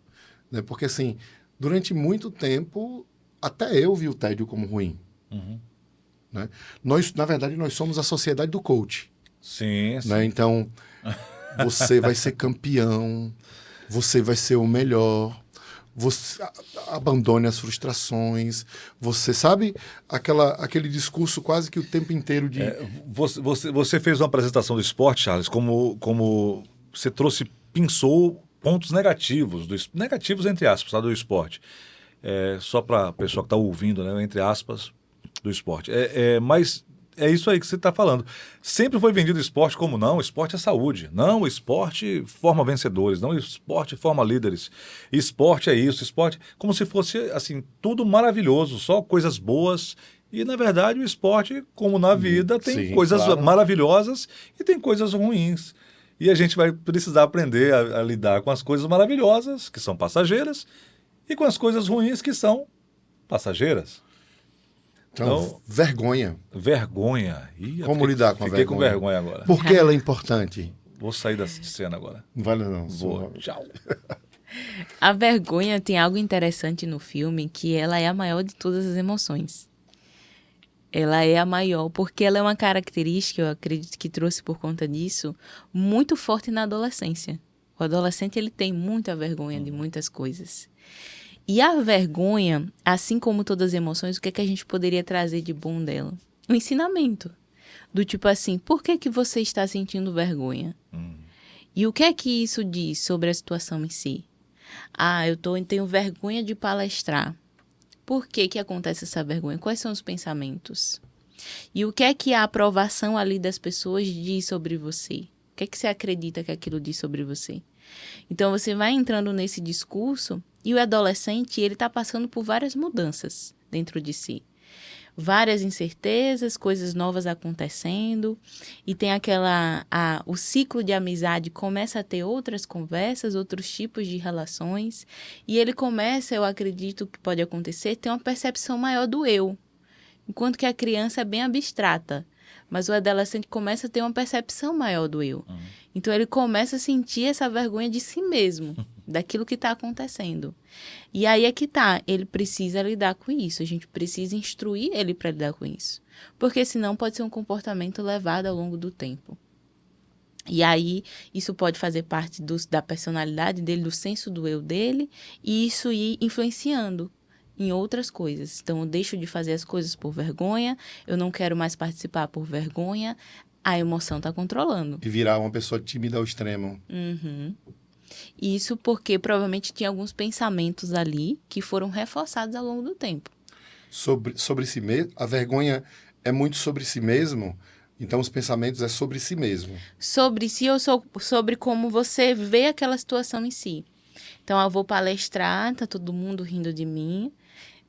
né? Porque, assim, durante muito tempo, até eu vi o tédio como ruim. Né? Na verdade, nós somos a sociedade do coach. Sim. Né? Então, você vai ser campeão, você vai ser o melhor, você abandone as frustrações, você sabe aquele discurso quase que o tempo inteiro de... Você fez uma apresentação do esporte, Charles, como você pinçou pontos negativos, negativos entre aspas, tá, do esporte. Só para a pessoa que está ouvindo, né, entre aspas, do esporte. Mas é isso aí que você está falando. Sempre foi vendido o esporte como não, o esporte é saúde. Não, o esporte forma vencedores. Não, o esporte forma líderes. Esporte é isso, esporte... Como se fosse, assim, tudo maravilhoso, só coisas boas. E, na verdade, o esporte, como na vida, tem coisas maravilhosas e tem coisas ruins. E a gente vai precisar aprender a lidar com as coisas maravilhosas, que são passageiras, e com as coisas ruins, que são passageiras. Então, vergonha. Vergonha. Ih, Como lidar com a Fiquei com vergonha? vergonha agora. Por que ela é importante? Vou sair da cena agora. Não vale não. Vou. Tchau. A vergonha tem algo interessante no filme, que ela é a maior de todas as emoções. Ela é a maior, porque ela é uma característica, eu acredito que trouxe por conta disso, muito forte na adolescência. O adolescente, ele tem muita vergonha de muitas coisas. E a vergonha, assim como todas as emoções, o que é que a gente poderia trazer de bom dela? Um ensinamento. Do tipo assim, por que que você está sentindo vergonha? E o que é que isso diz sobre a situação em si? Tenho vergonha de palestrar. Por que que acontece essa vergonha? Quais são os pensamentos? E o que é que a aprovação ali das pessoas diz sobre você? O que é que você acredita que aquilo diz sobre você? Então, você vai entrando nesse discurso e o adolescente, ele está passando por várias mudanças dentro de si. Várias incertezas, coisas novas acontecendo, e tem o ciclo de amizade começa a ter outras conversas, outros tipos de relações, e ele começa, eu acredito que pode acontecer, ter uma percepção maior do eu, enquanto que a criança é bem abstrata, mas o adolescente começa a ter uma percepção maior do eu. Então, ele começa a sentir essa vergonha de si mesmo, daquilo que está acontecendo. E aí é que tá, ele precisa lidar com isso, a gente precisa instruir ele para lidar com isso. Porque senão pode ser um comportamento levado ao longo do tempo. E aí, isso pode fazer parte da personalidade dele, do senso do eu dele, e isso ir influenciando em outras coisas. Então, eu deixo de fazer as coisas por vergonha, eu não quero mais participar por vergonha, a emoção está controlando. E virar uma pessoa tímida ao extremo. Isso porque provavelmente tinha alguns pensamentos ali que foram reforçados ao longo do tempo. Sobre si mesmo, a vergonha é muito sobre si mesmo, então os pensamentos é sobre si mesmo. Sobre si ou sobre como você vê aquela situação em si. Então, eu vou palestrar, tá todo mundo rindo de mim,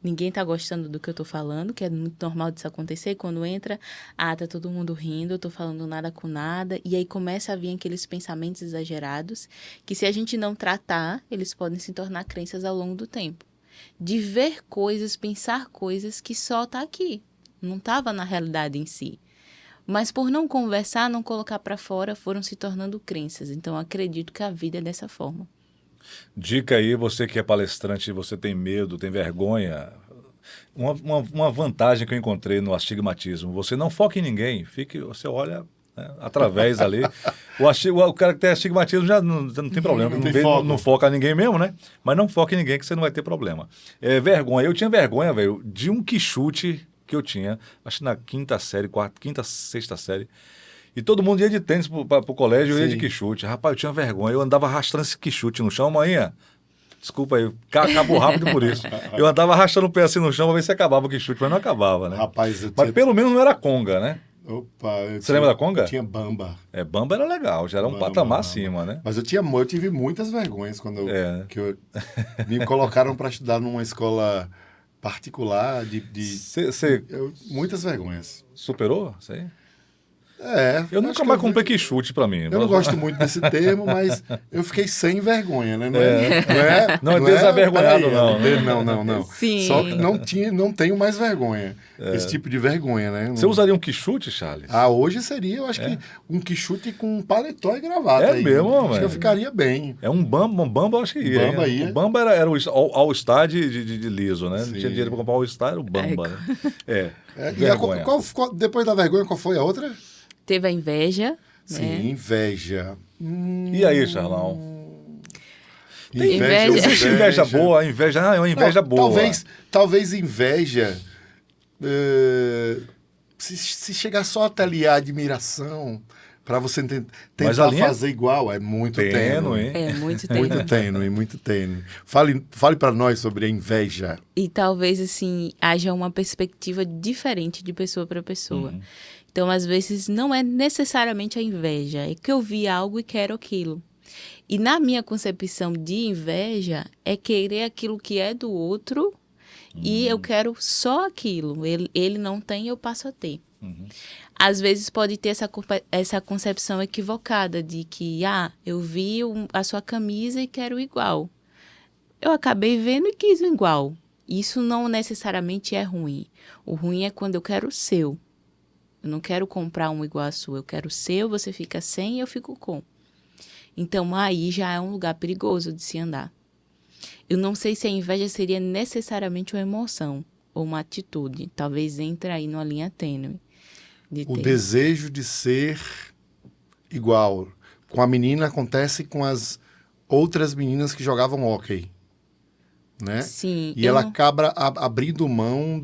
ninguém tá gostando do que eu tô falando, que é muito normal disso acontecer. Quando entra, tá todo mundo rindo, eu tô falando nada com nada. E aí começa a vir aqueles pensamentos exagerados, que se a gente não tratar, eles podem se tornar crenças ao longo do tempo. De ver coisas, pensar coisas que só tá aqui, não tava na realidade em si. Mas por não conversar, não colocar para fora, foram se tornando crenças. Então, eu acredito que a vida é dessa forma. Dica aí, você que é palestrante, você tem medo, tem vergonha. Uma vantagem que eu encontrei no astigmatismo, você não foca em ninguém, você olha, né, através ali. O cara que tem astigmatismo já não tem problema, não foca em ninguém mesmo, né? Mas não foca em ninguém que você não vai ter problema. Vergonha, eu tinha vergonha, velho, de um quichute que eu tinha, acho que na quinta, sexta série. E todo mundo ia de tênis pro colégio, eu ia de quichute. Rapaz, eu tinha vergonha. Eu andava arrastando esse quichute no chão. Manhã, desculpa aí, acabou rápido por isso. Eu andava arrastando o pé assim no chão pra ver se acabava o quichute, mas não acabava, né? Rapaz, mas pelo menos não era conga, né? Opa, Você lembra da conga? Eu tinha bamba. Bamba era legal, já era um patamar acima, né? Mas eu tive muitas vergonhas quando me colocaram para estudar numa escola particular muitas vergonhas. Superou? Sei. Eu nunca mais comprei quichute pra mim. Eu não gosto muito desse termo, mas eu fiquei sem vergonha, né? Não é desavergonhado, não. Não. Sim. Só que não tenho mais vergonha. Esse tipo de vergonha, né? Você usaria um quichute, Charles? Hoje seria, eu acho que um quichute com paletó e gravata. Mesmo, acho que eu ficaria bem. Um bamba eu acho que ia. Bamba ia. O Bamba era o All-Star de liso, né? Sim. Não tinha dinheiro pra comprar o All-Star, era o Bamba. Né? Vergonha. Depois da vergonha, qual foi a outra? Teve a inveja. Sim, né? Inveja. E aí, Charlão? Inveja. Existe inveja boa? Inveja é uma inveja boa. Talvez inveja, se chegar só até ali a admiração, para você tentar fazer igual, é muito tênue. É muito tênue. Muito tênue. Fale para nós sobre a inveja. E talvez, assim, haja uma perspectiva diferente de pessoa para pessoa. Então, às vezes, não é necessariamente a inveja, é que eu vi algo e quero aquilo. E na minha concepção de inveja, é querer aquilo que é do outro e eu quero só aquilo. Ele não tem, eu passo a ter. Às vezes pode ter essa concepção equivocada de que, eu vi a sua camisa e quero igual. Eu acabei vendo e quis igual. Isso não necessariamente é ruim. O ruim é quando eu quero o seu. Eu não quero comprar um igual a sua. Eu quero o seu, você fica sem e eu fico com. Então, aí já é um lugar perigoso de se andar. Eu não sei se a inveja seria necessariamente uma emoção ou uma atitude. Talvez entre aí numa linha tênue. O desejo de ser igual. Com a menina acontece com as outras meninas que jogavam hóquei. Né? Sim. E ela acaba abrindo mão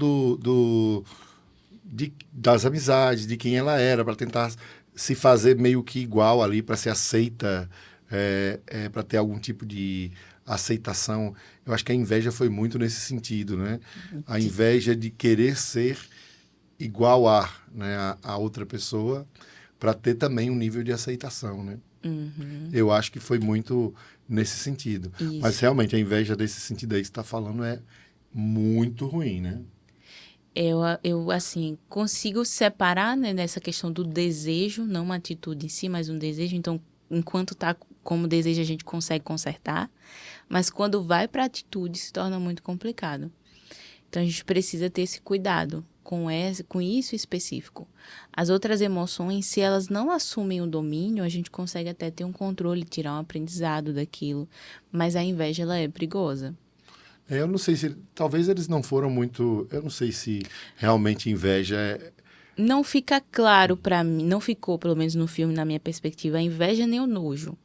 das amizades, de quem ela era, para tentar se fazer meio que igual ali, para ser aceita, para ter algum tipo de aceitação. Eu acho que a inveja foi muito nesse sentido, né? A inveja de querer ser igual a outra pessoa, para ter também um nível de aceitação, né? Eu acho que foi muito nesse sentido. Isso. Mas realmente a inveja desse sentido aí que você está falando é muito ruim, né? Eu, assim, consigo separar, né, nessa questão do desejo, não uma atitude em si, mas um desejo. Então, enquanto tá como desejo, a gente consegue consertar. Mas quando vai para a atitude, se torna muito complicado. Então, a gente precisa ter esse cuidado com isso específico. As outras emoções, se elas não assumem o domínio, a gente consegue até ter um controle, tirar um aprendizado daquilo. Mas a inveja, ela é perigosa. Eu não sei se... Talvez eles não foram muito... Eu não sei se realmente inveja é... Não fica claro para mim, não ficou, pelo menos no filme, na minha perspectiva, a inveja nem o nojo.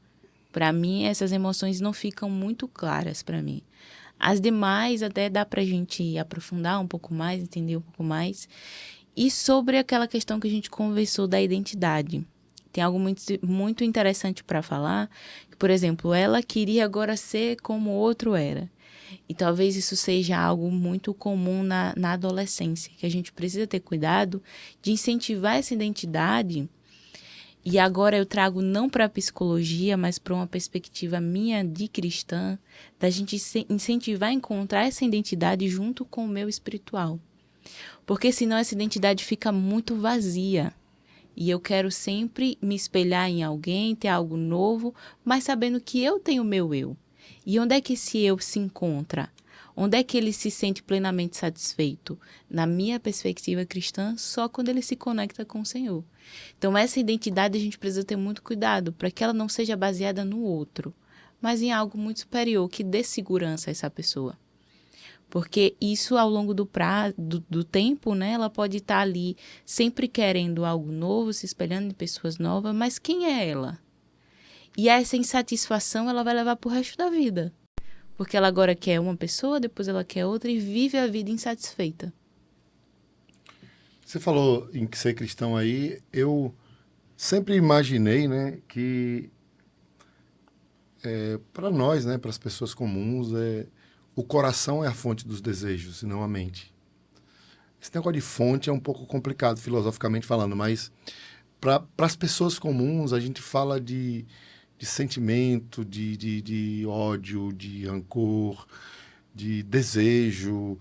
Para mim, essas emoções não ficam muito claras para mim. As demais até dá pra gente aprofundar um pouco mais, entender um pouco mais. E sobre aquela questão que a gente conversou da identidade. Tem algo muito, muito interessante para falar. Por exemplo, ela queria agora ser como o outro era. E talvez isso seja algo muito comum na adolescência, que a gente precisa ter cuidado de incentivar essa identidade. E agora eu trago não para a psicologia, mas para uma perspectiva minha de cristã, da gente incentivar a encontrar essa identidade junto com o meu espiritual. Porque senão essa identidade fica muito vazia. E eu quero sempre me espelhar em alguém, ter algo novo, mas sabendo que eu tenho o meu eu. E onde é que esse eu se encontra? Onde é que ele se sente plenamente satisfeito? Na minha perspectiva cristã, só quando ele se conecta com o Senhor. Então, essa identidade a gente precisa ter muito cuidado para que ela não seja baseada no outro, mas em algo muito superior, que dê segurança a essa pessoa. Porque isso, ao longo do tempo, né, ela pode estar ali sempre querendo algo novo, se espelhando em pessoas novas, mas quem é ela? E essa insatisfação ela vai levar para o resto da vida. Porque ela agora quer uma pessoa, depois ela quer outra e vive a vida insatisfeita. Você falou em ser cristão aí, eu sempre imaginei, né, que para nós, né, para as pessoas comuns, o coração é a fonte dos desejos, e não a mente. Esse negócio de fonte é um pouco complicado, filosoficamente falando, mas para as pessoas comuns, a gente fala de sentimento, de ódio, de rancor, de desejo.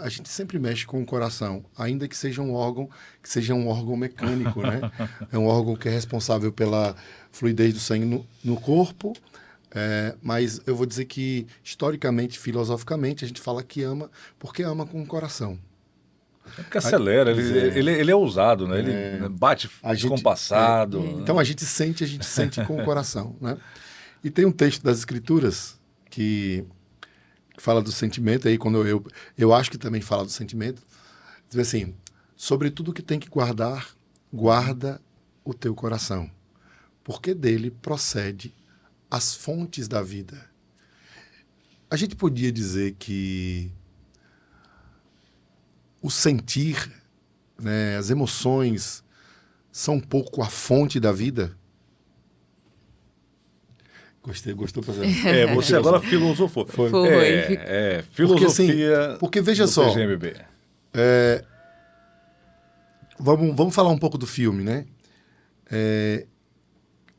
A gente sempre mexe com o coração, ainda que seja um órgão mecânico, né? É um órgão que é responsável pela fluidez do sangue no corpo, mas eu vou dizer que, historicamente, filosoficamente, a gente fala que ama porque ama com o coração. É porque acelera, ele é ousado, né? Ele bate descompassado. Então a gente sente com o coração, né? E tem um texto das Escrituras que fala do sentimento, aí quando eu acho que também fala do sentimento, diz assim: sobre tudo que tem que guardar, guarda o teu coração, porque dele procede as fontes da vida. A gente podia dizer que o sentir, né, as emoções, são um pouco a fonte da vida? Gostou pra você? Você agora filosofou. Foi. Filosofia. Porque veja só, PGMB. vamos falar um pouco do filme, né?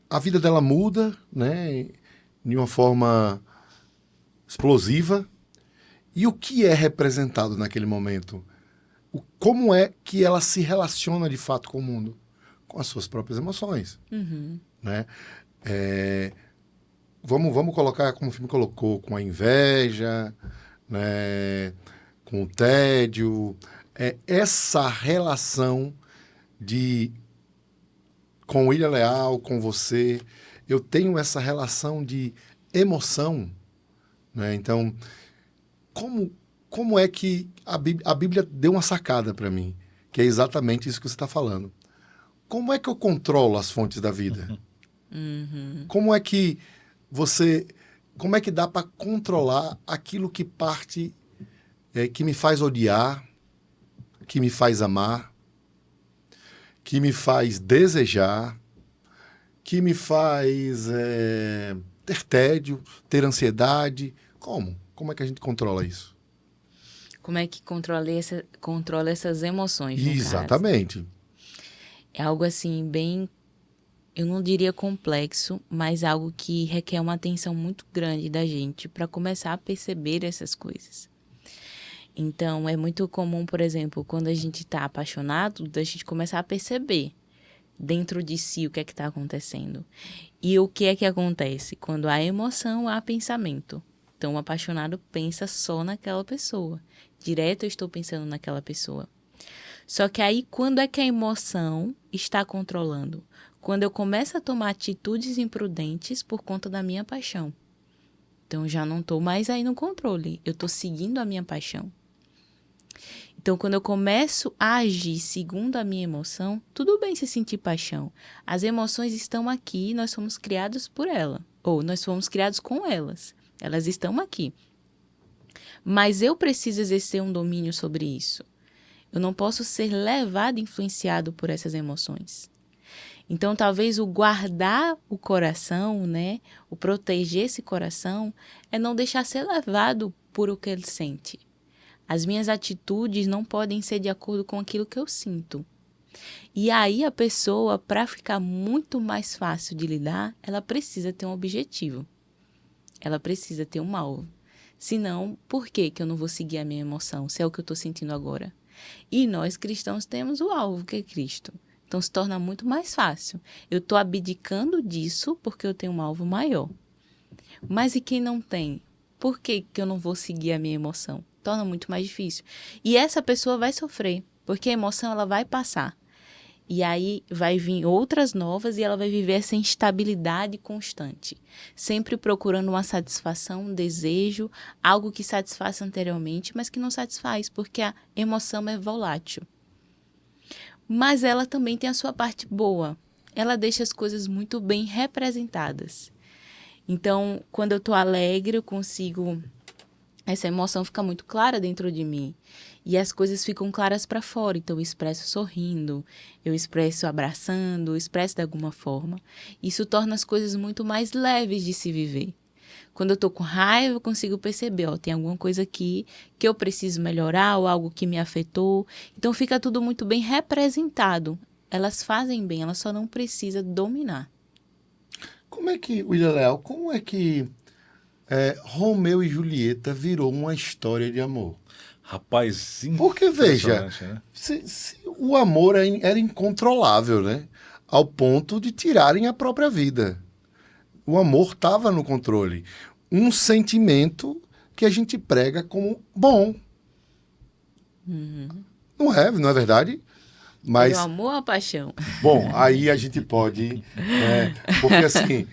A vida dela muda, né, de uma forma explosiva. E o que é representado naquele momento? como é que ela se relaciona de fato com o mundo? Com as suas próprias emoções, né? Vamos colocar, como o filme colocou, com a inveja, né? Com o tédio. Essa relação com o William Leal, com você, eu tenho essa relação de emoção, né? Então, como é que a Bíblia deu uma sacada para mim, que é exatamente isso que você está falando. Como é que eu controlo as fontes da vida? Como é que dá para controlar aquilo que parte, que me faz odiar, que me faz amar, que me faz desejar, que me faz ter tédio, ter ansiedade? Como? Como é que a gente controla isso? Como é que controla essas emoções, no caso? Exatamente. É algo assim, bem, eu não diria complexo, mas algo que requer uma atenção muito grande da gente para começar a perceber essas coisas. Então, é muito comum, por exemplo, quando a gente está apaixonado, da gente começar a perceber dentro de si o que é que está acontecendo. E o que é que acontece? Quando há emoção, há pensamento. Então, o apaixonado pensa só naquela pessoa. Direto eu estou pensando naquela pessoa. Só que aí, quando é que a emoção está controlando? Quando eu começo a tomar atitudes imprudentes por conta da minha paixão. Então, já não estou mais aí no controle. Eu estou seguindo a minha paixão. Então, quando eu começo a agir segundo a minha emoção, tudo bem se sentir paixão. As emoções estão aqui e nós fomos criados por ela. Ou nós fomos criados com elas. Elas estão aqui. Mas eu preciso exercer um domínio sobre isso. Eu não posso ser levado, influenciado por essas emoções. Então, talvez o guardar o coração, né? O proteger esse coração é não deixar ser levado por o que ele sente. As minhas atitudes não podem ser de acordo com aquilo que eu sinto. E aí a pessoa, para ficar muito mais fácil de lidar, ela precisa ter um objetivo. Ela precisa ter um alvo. Senão, por que eu não vou seguir a minha emoção, se é o que eu estou sentindo agora? E nós cristãos temos o alvo, que é Cristo. Então se torna muito mais fácil. Eu estou abdicando disso porque eu tenho um alvo maior. Mas e quem não tem? Por que eu não vou seguir a minha emoção? Torna muito mais difícil. E essa pessoa vai sofrer, porque a emoção ela vai passar. E aí vai vir outras novas e ela vai viver essa instabilidade constante. Sempre procurando uma satisfação, um desejo, algo que satisfaça anteriormente, mas que não satisfaz, porque a emoção é volátil. Mas ela também tem a sua parte boa. Ela deixa as coisas muito bem representadas. Então, quando eu estou alegre, eu consigo... Essa emoção fica muito clara dentro de mim. E as coisas ficam claras para fora. Então, eu expresso sorrindo, eu expresso abraçando, eu expresso de alguma forma. Isso torna as coisas muito mais leves de se viver. Quando eu estou com raiva, eu consigo perceber, tem alguma coisa aqui que eu preciso melhorar ou algo que me afetou. Então, fica tudo muito bem representado. Elas fazem bem, elas só não precisam dominar. Como é que, William Leal, Romeu e Julieta virou uma história de amor? Rapaz, porque, veja, né? se o amor era incontrolável, né? Ao ponto de tirarem a própria vida. O amor estava no controle. Um sentimento que a gente prega como bom. Não é verdade? Mas, o amor ou a paixão? Bom, aí a gente pode... porque assim...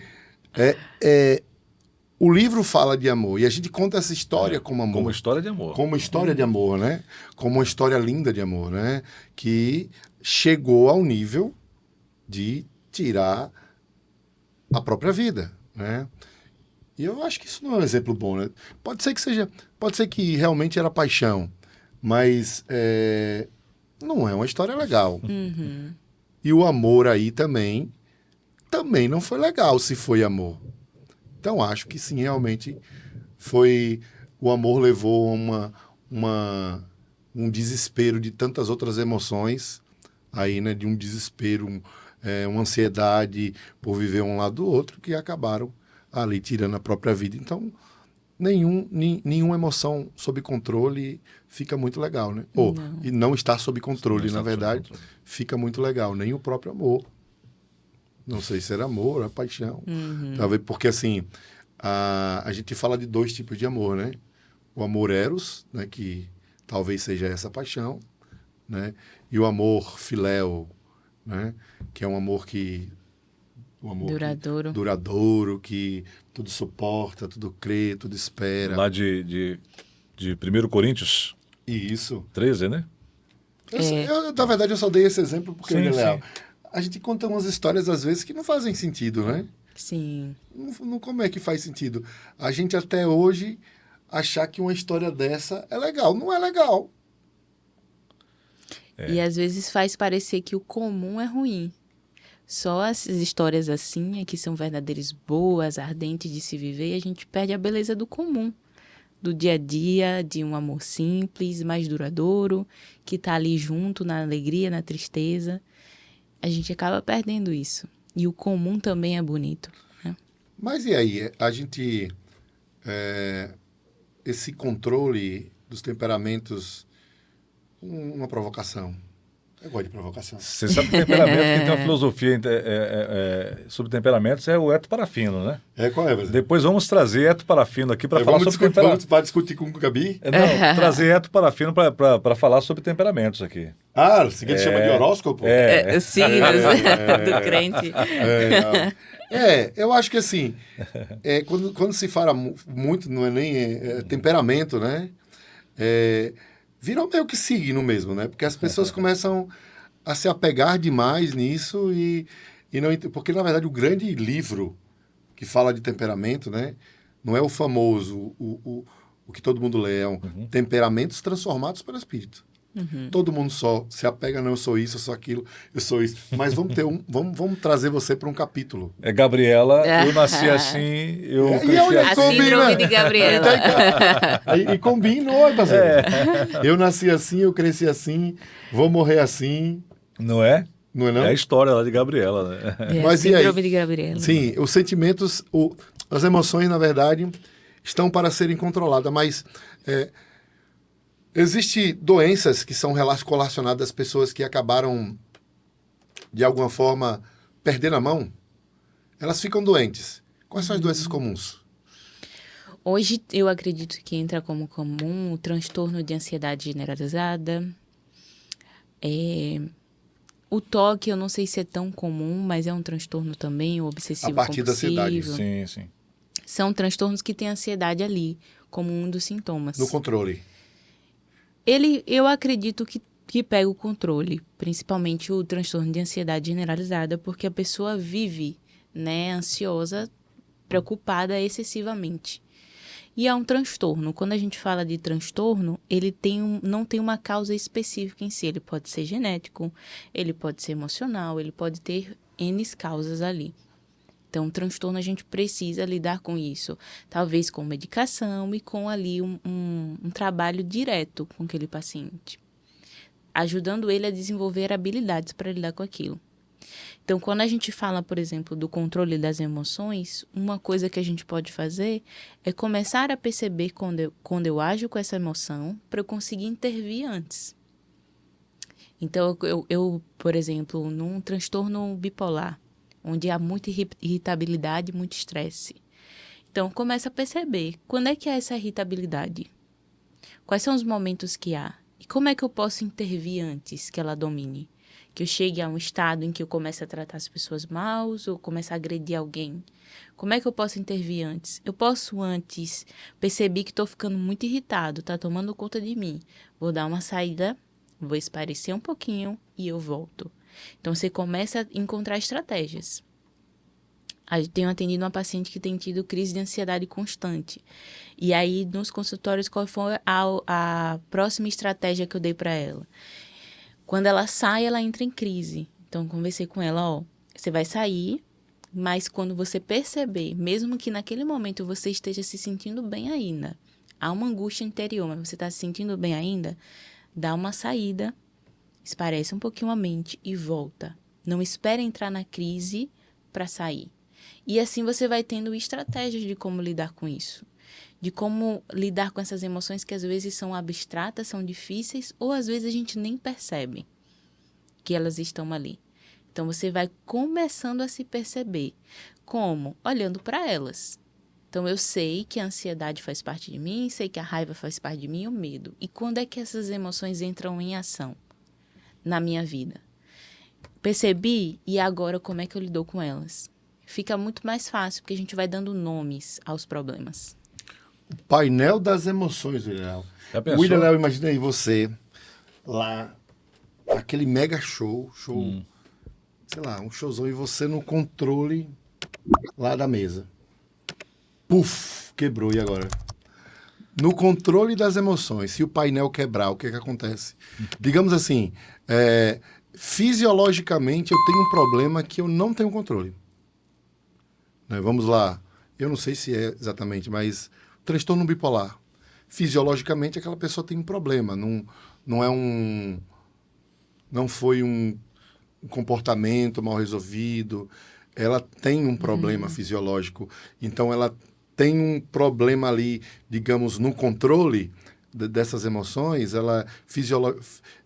O livro fala de amor e a gente conta essa história como amor. Como história de amor. Como história de amor, né? Como uma história linda de amor, né? Que chegou ao nível de tirar a própria vida, né? E eu acho que isso não é um exemplo bom, né? Pode ser que realmente era paixão, mas não é uma história legal. E o amor aí também não foi legal, se foi amor. Então, acho que sim, realmente foi... O amor levou um desespero de tantas outras emoções, aí, né? De um desespero, uma ansiedade por viver um lado do outro, que acabaram ali tirando a própria vida. Então, nenhuma emoção sob controle fica muito legal, né? Ou, e não estar sob controle, na verdade, fica muito legal. Nem o próprio amor. Não sei se era amor ou paixão. Talvez porque, assim, a gente fala de 2 tipos de amor, né? O amor eros, né? Que talvez seja essa paixão, né? E o amor filéu, né? Que é um amor que... duradouro, que tudo suporta, tudo crê, tudo espera. Lá de 1 Coríntios Isso. 13, né? Na verdade, eu só dei esse exemplo porque, Sim, Léo, sim. a gente conta umas histórias, às vezes, que não fazem sentido, né? Sim. Não, como é que faz sentido? A gente, até hoje, achar que uma história dessa é legal. Não é legal. E às vezes faz parecer que o comum é ruim. Só as histórias assim é que são verdadeiras, boas, ardentes de se viver, e a gente perde a beleza do comum, do dia a dia, de um amor simples, mais duradouro, que tá ali junto na alegria, na tristeza. A gente acaba perdendo isso. E o comum também é bonito, né? Mas e aí? A gente... esse controle dos temperamentos... Uma provocação. Eu gosto de provocação. Você sabe que temperamento, que tem uma filosofia sobre temperamentos, é o Eto Parafino, né? Qual é, você? Depois vamos trazer Eto Parafino aqui para falar sobre temperamentos. Vamos discutir com o Gabi? Não, trazer Eto Parafino para falar sobre temperamentos aqui. Ah, o seguinte chama de horóscopo? Signos do crente. Eu acho que assim, quando se fala muito, não é nem temperamento, né? Virou meio que signo mesmo, né? Porque as pessoas começam a se apegar demais nisso e não... Porque, na verdade, o grande livro que fala de temperamento, né? Não é o famoso, o que todo mundo lê, é Temperamentos Transformados pelo Espírito. Todo mundo só se apega, não, eu sou isso, eu sou aquilo, eu sou isso. Mas vamos trazer você para um capítulo. Gabriela, eu nasci assim, eu cresci A assim. síndrome de Gabriela. E combinou, parceiro. Eu nasci assim, eu cresci assim, vou morrer assim. Não é? Não é não? É a história lá de Gabriela, né? Mas e aí? Síndrome de Gabriela. Sim, os sentimentos, as emoções, na verdade, estão para serem controladas, mas... Existem doenças que são relacionadas às pessoas que acabaram, de alguma forma, perdendo a mão. Elas ficam doentes. Quais são as doenças comuns? Hoje, eu acredito que entra como comum o transtorno de ansiedade generalizada. O TOC, eu não sei se é tão comum, mas é um transtorno também, o obsessivo-compulsivo. A partir da ansiedade. Sim, sim. São transtornos que têm ansiedade ali, como um dos sintomas. No controle. Eu acredito que pega o controle, principalmente o transtorno de ansiedade generalizada, porque a pessoa vive, né, ansiosa, preocupada excessivamente. E é um transtorno. Quando a gente fala de transtorno, ele não tem uma causa específica em si. Ele pode ser genético, ele pode ser emocional, ele pode ter N causas ali. Então, transtorno, a gente precisa lidar com isso. Talvez com medicação e com ali um trabalho direto com aquele paciente. Ajudando ele a desenvolver habilidades para lidar com aquilo. Então, quando a gente fala, por exemplo, do controle das emoções, uma coisa que a gente pode fazer é começar a perceber quando eu ajo com essa emoção para eu conseguir intervir antes. Então, eu, por exemplo, num transtorno bipolar, onde há muita irritabilidade e muito estresse. Então, começa a perceber quando é que há essa irritabilidade. Quais são os momentos que há? E como é que eu posso intervir antes que ela domine? Que eu chegue a um estado em que eu comece a tratar as pessoas mal ou comece a agredir alguém. Como é que eu posso intervir antes? Eu posso antes perceber que estou ficando muito irritado, está tomando conta de mim. Vou dar uma saída, vou espairecer um pouquinho e eu volto. Então, você começa a encontrar estratégias. Eu tenho atendido uma paciente que tem tido crise de ansiedade constante. E aí, nos consultórios, qual foi a próxima estratégia que eu dei para ela? Quando ela sai, ela entra em crise. Então, conversei com ela, você vai sair, mas quando você perceber, mesmo que naquele momento você esteja se sentindo bem ainda, há uma angústia interior, mas você está se sentindo bem ainda, dá uma saída, esparece um pouquinho a mente e volta. Não espere entrar na crise para sair. E assim você vai tendo estratégias de como lidar com isso. de como lidar com essas emoções que às vezes são abstratas, são difíceis, ou às vezes a gente nem percebe que elas estão ali. Então, você vai começando a se perceber. Como? Olhando para elas. Então, eu sei que a ansiedade faz parte de mim, sei que a raiva faz parte de mim, o medo. E quando é que essas emoções entram em ação na minha vida? Percebi, e agora como é que eu lido com elas? Fica muito mais fácil, porque a gente vai dando nomes aos problemas. O painel das emoções, William. Já pensou? William, imagina aí você lá, aquele mega show, sei lá, um showzão, e você no controle lá da mesa. Puf, quebrou, e agora? No controle das emoções, se o painel quebrar, o que acontece? Digamos assim, fisiologicamente eu tenho um problema que eu não tenho controle. Né? Vamos lá, eu não sei se é exatamente, mas transtorno bipolar. Fisiologicamente aquela pessoa tem um problema, não foi um comportamento mal resolvido, ela tem um problema fisiológico, então ela tem um problema ali, digamos, no controle dessas emoções,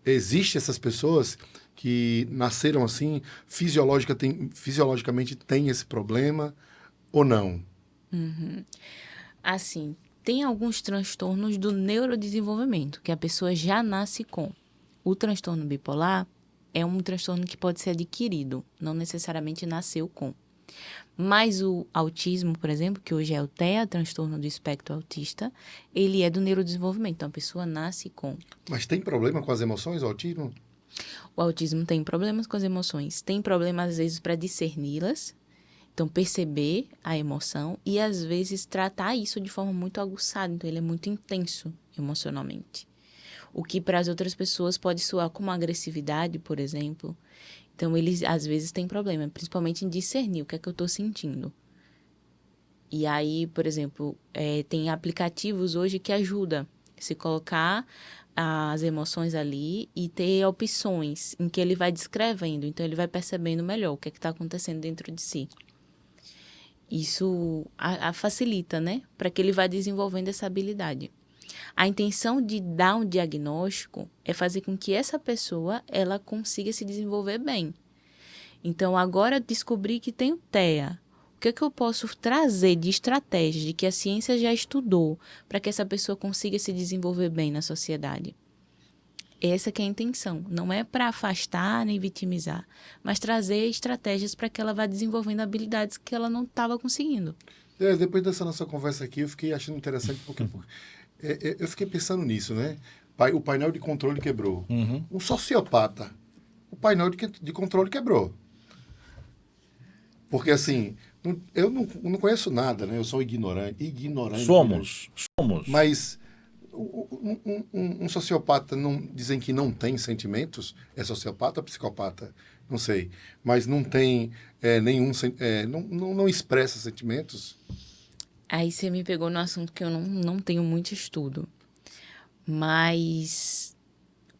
existe essas pessoas que nasceram assim, fisiologicamente tem esse problema ou não? Assim, tem alguns transtornos do neurodesenvolvimento, que a pessoa já nasce com. O transtorno bipolar é um transtorno que pode ser adquirido, não necessariamente nasceu com. Mas o autismo, por exemplo, que hoje é o TEA, transtorno do espectro autista, ele é do neurodesenvolvimento, então a pessoa nasce com. Mas tem problema com as emoções, o autismo? O autismo tem problemas com as emoções, tem problemas às vezes para discerni-las, então perceber a emoção e às vezes tratar isso de forma muito aguçada, então ele é muito intenso emocionalmente. O que para as outras pessoas pode soar como agressividade, por exemplo. Então, eles às vezes têm problema, principalmente em discernir o que é que eu estou sentindo. E aí, por exemplo, tem aplicativos hoje que ajudam se colocar as emoções ali e ter opções em que ele vai descrevendo. Então, ele vai percebendo melhor o que é que está acontecendo dentro de si. Isso facilita, né? Para que ele vá desenvolvendo essa habilidade. A intenção de dar um diagnóstico é fazer com que essa pessoa ela consiga se desenvolver bem. Então, agora descobri que tenho TEA. O que é que eu posso trazer de estratégias, de que a ciência já estudou, para que essa pessoa consiga se desenvolver bem na sociedade? Essa que é a intenção. Não é para afastar nem vitimizar, mas trazer estratégias para que ela vá desenvolvendo habilidades que ela não estava conseguindo. Depois dessa nossa conversa aqui, eu fiquei achando interessante porque eu fiquei pensando nisso, né? O painel de controle quebrou. Um sociopata, o painel de controle quebrou. Porque, assim, eu não conheço nada, né? Eu sou ignorante. Somos. Mas um sociopata, dizem que não tem sentimentos? É sociopata ou psicopata? Não sei. Mas não tem nenhum... não expressa sentimentos? Aí você me pegou no assunto que eu não tenho muito estudo. Mas,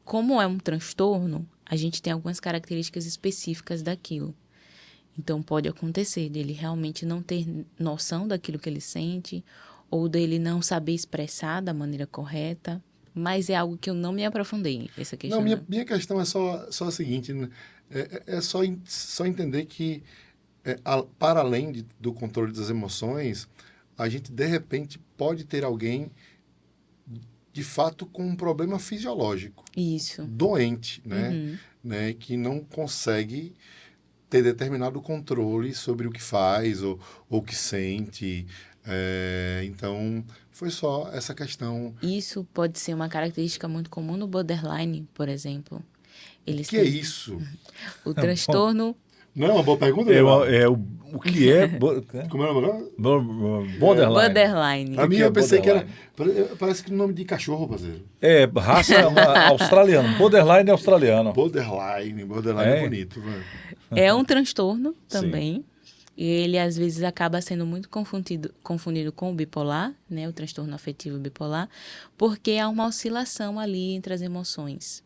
como é um transtorno, a gente tem algumas características específicas daquilo. Então, pode acontecer dele realmente não ter noção daquilo que ele sente, ou dele não saber expressar da maneira correta, mas é algo que eu não me aprofundei, essa questão. Não, minha questão é só a seguinte, né? É só entender que, para além do controle das emoções, a gente, de repente, pode ter alguém, de fato, com um problema fisiológico. Isso. Doente, né? Né? Que não consegue ter determinado controle sobre o que faz ou o que sente. Então, foi só essa questão. Isso pode ser uma característica muito comum no borderline, por exemplo. O que é isso? O transtorno... Não é uma boa pergunta? O que é... Como é o nome? Borderline. Borderline. Para mim, eu pensei que era... Parece que o nome de cachorro, parceiro. Raça australiana. Borderline australiano. Borderline é bonito. Mano. É um transtorno também. E ele, às vezes, acaba sendo muito confundido com o bipolar, né? O transtorno afetivo bipolar, porque há uma oscilação ali entre as emoções.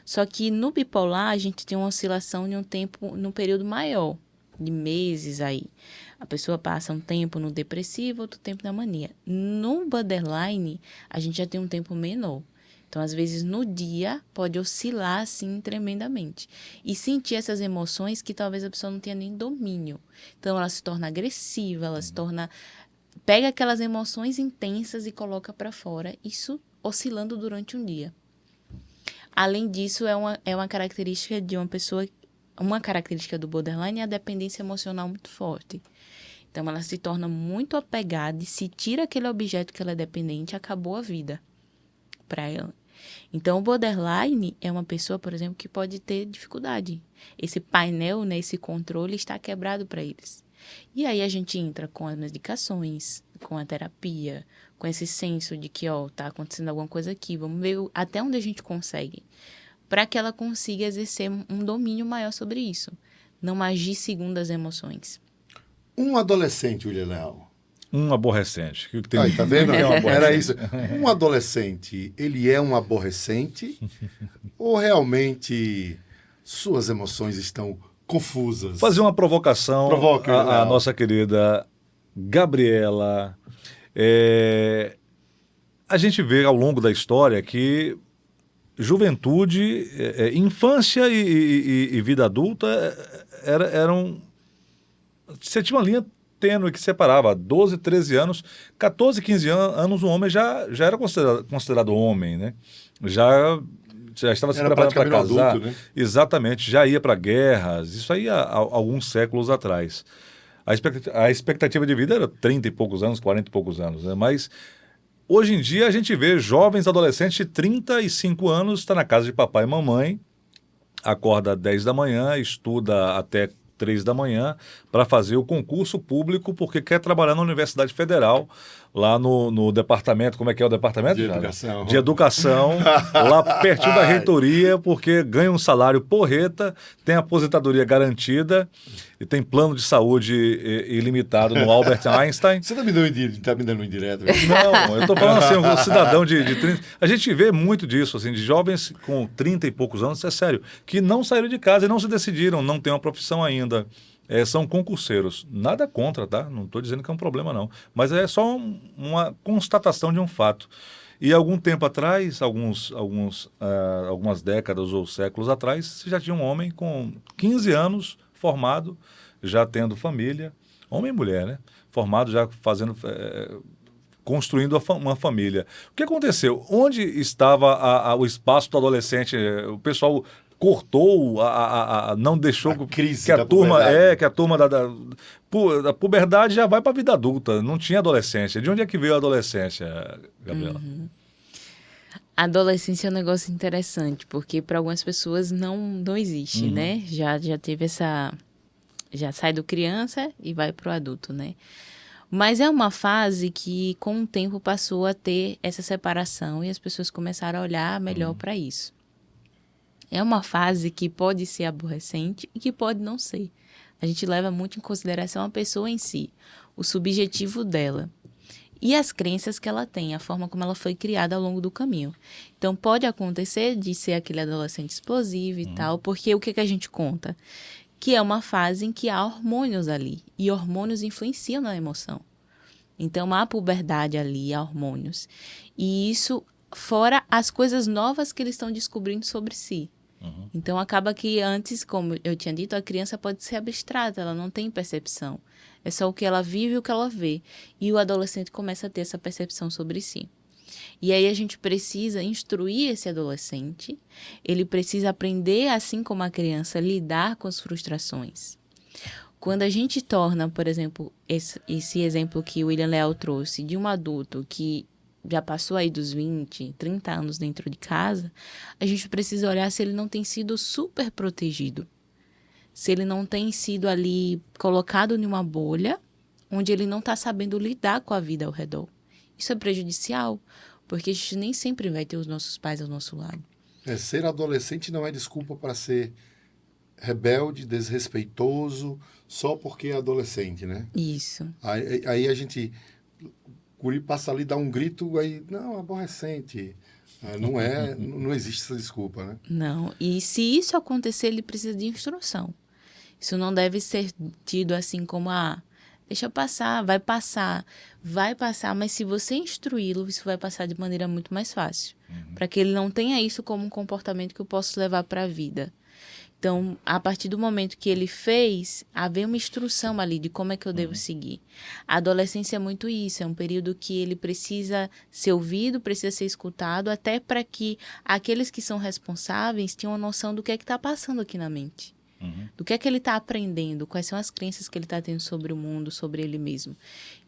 Só que no bipolar, a gente tem uma oscilação de um tempo, num período maior, de meses aí. A pessoa passa um tempo no depressivo, outro tempo na mania. No borderline, a gente já tem um tempo menor. Então, às vezes, no dia, pode oscilar, assim, tremendamente. E sentir essas emoções que talvez a pessoa não tenha nem domínio. Então, ela se torna agressiva, ela se torna... Pega aquelas emoções intensas e coloca para fora. Isso oscilando durante um dia. Além disso, é uma característica de uma pessoa... Uma característica do borderline é a dependência emocional muito forte. Então, ela se torna muito apegada e se tira aquele objeto que ela é dependente, acabou a vida para ela. Então, o borderline é uma pessoa, por exemplo, que pode ter dificuldade. Esse painel, né, esse controle está quebrado para eles. E aí a gente entra com as medicações, com a terapia, com esse senso de que, tá acontecendo alguma coisa aqui, vamos ver até onde a gente consegue, para que ela consiga exercer um domínio maior sobre isso. Não agir segundo as emoções. Um adolescente, William Leal. Um aborrecente. O que tem... Aí, tá vendo? É um aborrecente. Era isso. Um adolescente, ele é um aborrecente ou realmente suas emoções estão confusas? Fazer uma provocação Provoque, a nossa querida Gabriela. A gente vê ao longo da história que juventude, infância e vida adulta eram... Você tinha uma linha tênue que separava 12, 13 anos, 14, 15 anos, o homem já era considerado homem, né? Já estava se preparando para casar. Adulto, né? Exatamente, já ia para guerras, isso aí há alguns séculos atrás. A expectativa de vida era 30 e poucos anos, 40 e poucos anos, né? Mas hoje em dia a gente vê jovens adolescentes de 35 anos, está na casa de papai e mamãe, acorda às 10 da manhã, estuda até 3 da manhã para fazer o concurso público porque quer trabalhar na Universidade Federal, lá no departamento, como é que é o departamento? De educação. De educação, lá pertinho da reitoria, porque ganha um salário porreta, tem aposentadoria garantida e tem plano de saúde ilimitado no Albert Einstein. Você tá me dando um indireto? Não, eu tô falando assim, um cidadão de 30... A gente vê muito disso, assim, de jovens com 30 e poucos anos, é sério, que não saíram de casa e não se decidiram, não têm uma profissão ainda. São concurseiros. Nada contra, tá? Não estou dizendo que é um problema, não. Mas é só uma constatação de um fato. E algum tempo atrás, algumas décadas ou séculos atrás, você já tinha um homem com 15 anos, formado, já tendo família, homem e mulher, né? Formado, já fazendo... construindo uma família. O que aconteceu? Onde estava o espaço do adolescente? O pessoal cortou, não deixou a crise que a da turma puberdade. que a turma da puberdade já vai para a vida adulta. Não tinha adolescência. De onde é que veio a adolescência, Gabriela? A adolescência é um negócio interessante, porque para algumas pessoas não existe, né? Já teve essa... Já sai do criança e vai para o adulto, né? Mas é uma fase que, com o tempo, passou a ter essa separação e as pessoas começaram a olhar melhor para isso. É uma fase que pode ser aborrecente e que pode não ser. A gente leva muito em consideração a pessoa em si, o subjetivo dela e as crenças que ela tem, a forma como ela foi criada ao longo do caminho. Então, pode acontecer de ser aquele adolescente explosivo e tal, porque o que a gente conta? Que é uma fase em que há hormônios ali, e hormônios influenciam na emoção. Então, há puberdade ali, há hormônios. E isso fora as coisas novas que eles estão descobrindo sobre si. Então, acaba que antes, como eu tinha dito, a criança pode ser abstrata, ela não tem percepção. É só o que ela vive e o que ela vê. E o adolescente começa a ter essa percepção sobre si. E aí a gente precisa instruir esse adolescente, ele precisa aprender, assim como a criança, lidar com as frustrações. Quando a gente torna, por exemplo, esse exemplo que o William Leal trouxe, de um adulto que já passou aí dos 20, 30 anos dentro de casa, a gente precisa olhar se ele não tem sido super protegido. Se ele não tem sido ali colocado em uma bolha, onde ele não está sabendo lidar com a vida ao redor. Isso é prejudicial, porque a gente nem sempre vai ter os nossos pais ao nosso lado. Ser adolescente não é desculpa para ser rebelde, desrespeitoso, só porque é adolescente, né? Isso. Aí a gente... O guri passa ali, dá um grito, aí... Não, aborrecente. Não existe essa desculpa, né? Não. E se isso acontecer, ele precisa de instrução. Isso não deve ser tido assim como Deixa passar, vai passar, mas se você instruí-lo, isso vai passar de maneira muito mais fácil. Para que ele não tenha isso como um comportamento que eu posso levar para a vida. Então, a partir do momento que ele fez, havia uma instrução ali de como é que eu devo seguir. A adolescência é muito isso, é um período que ele precisa ser ouvido, precisa ser escutado, até para que aqueles que são responsáveis tenham uma noção do que é que está passando aqui na mente. Do que é que ele está aprendendo, quais são as crenças que ele está tendo sobre o mundo, sobre ele mesmo.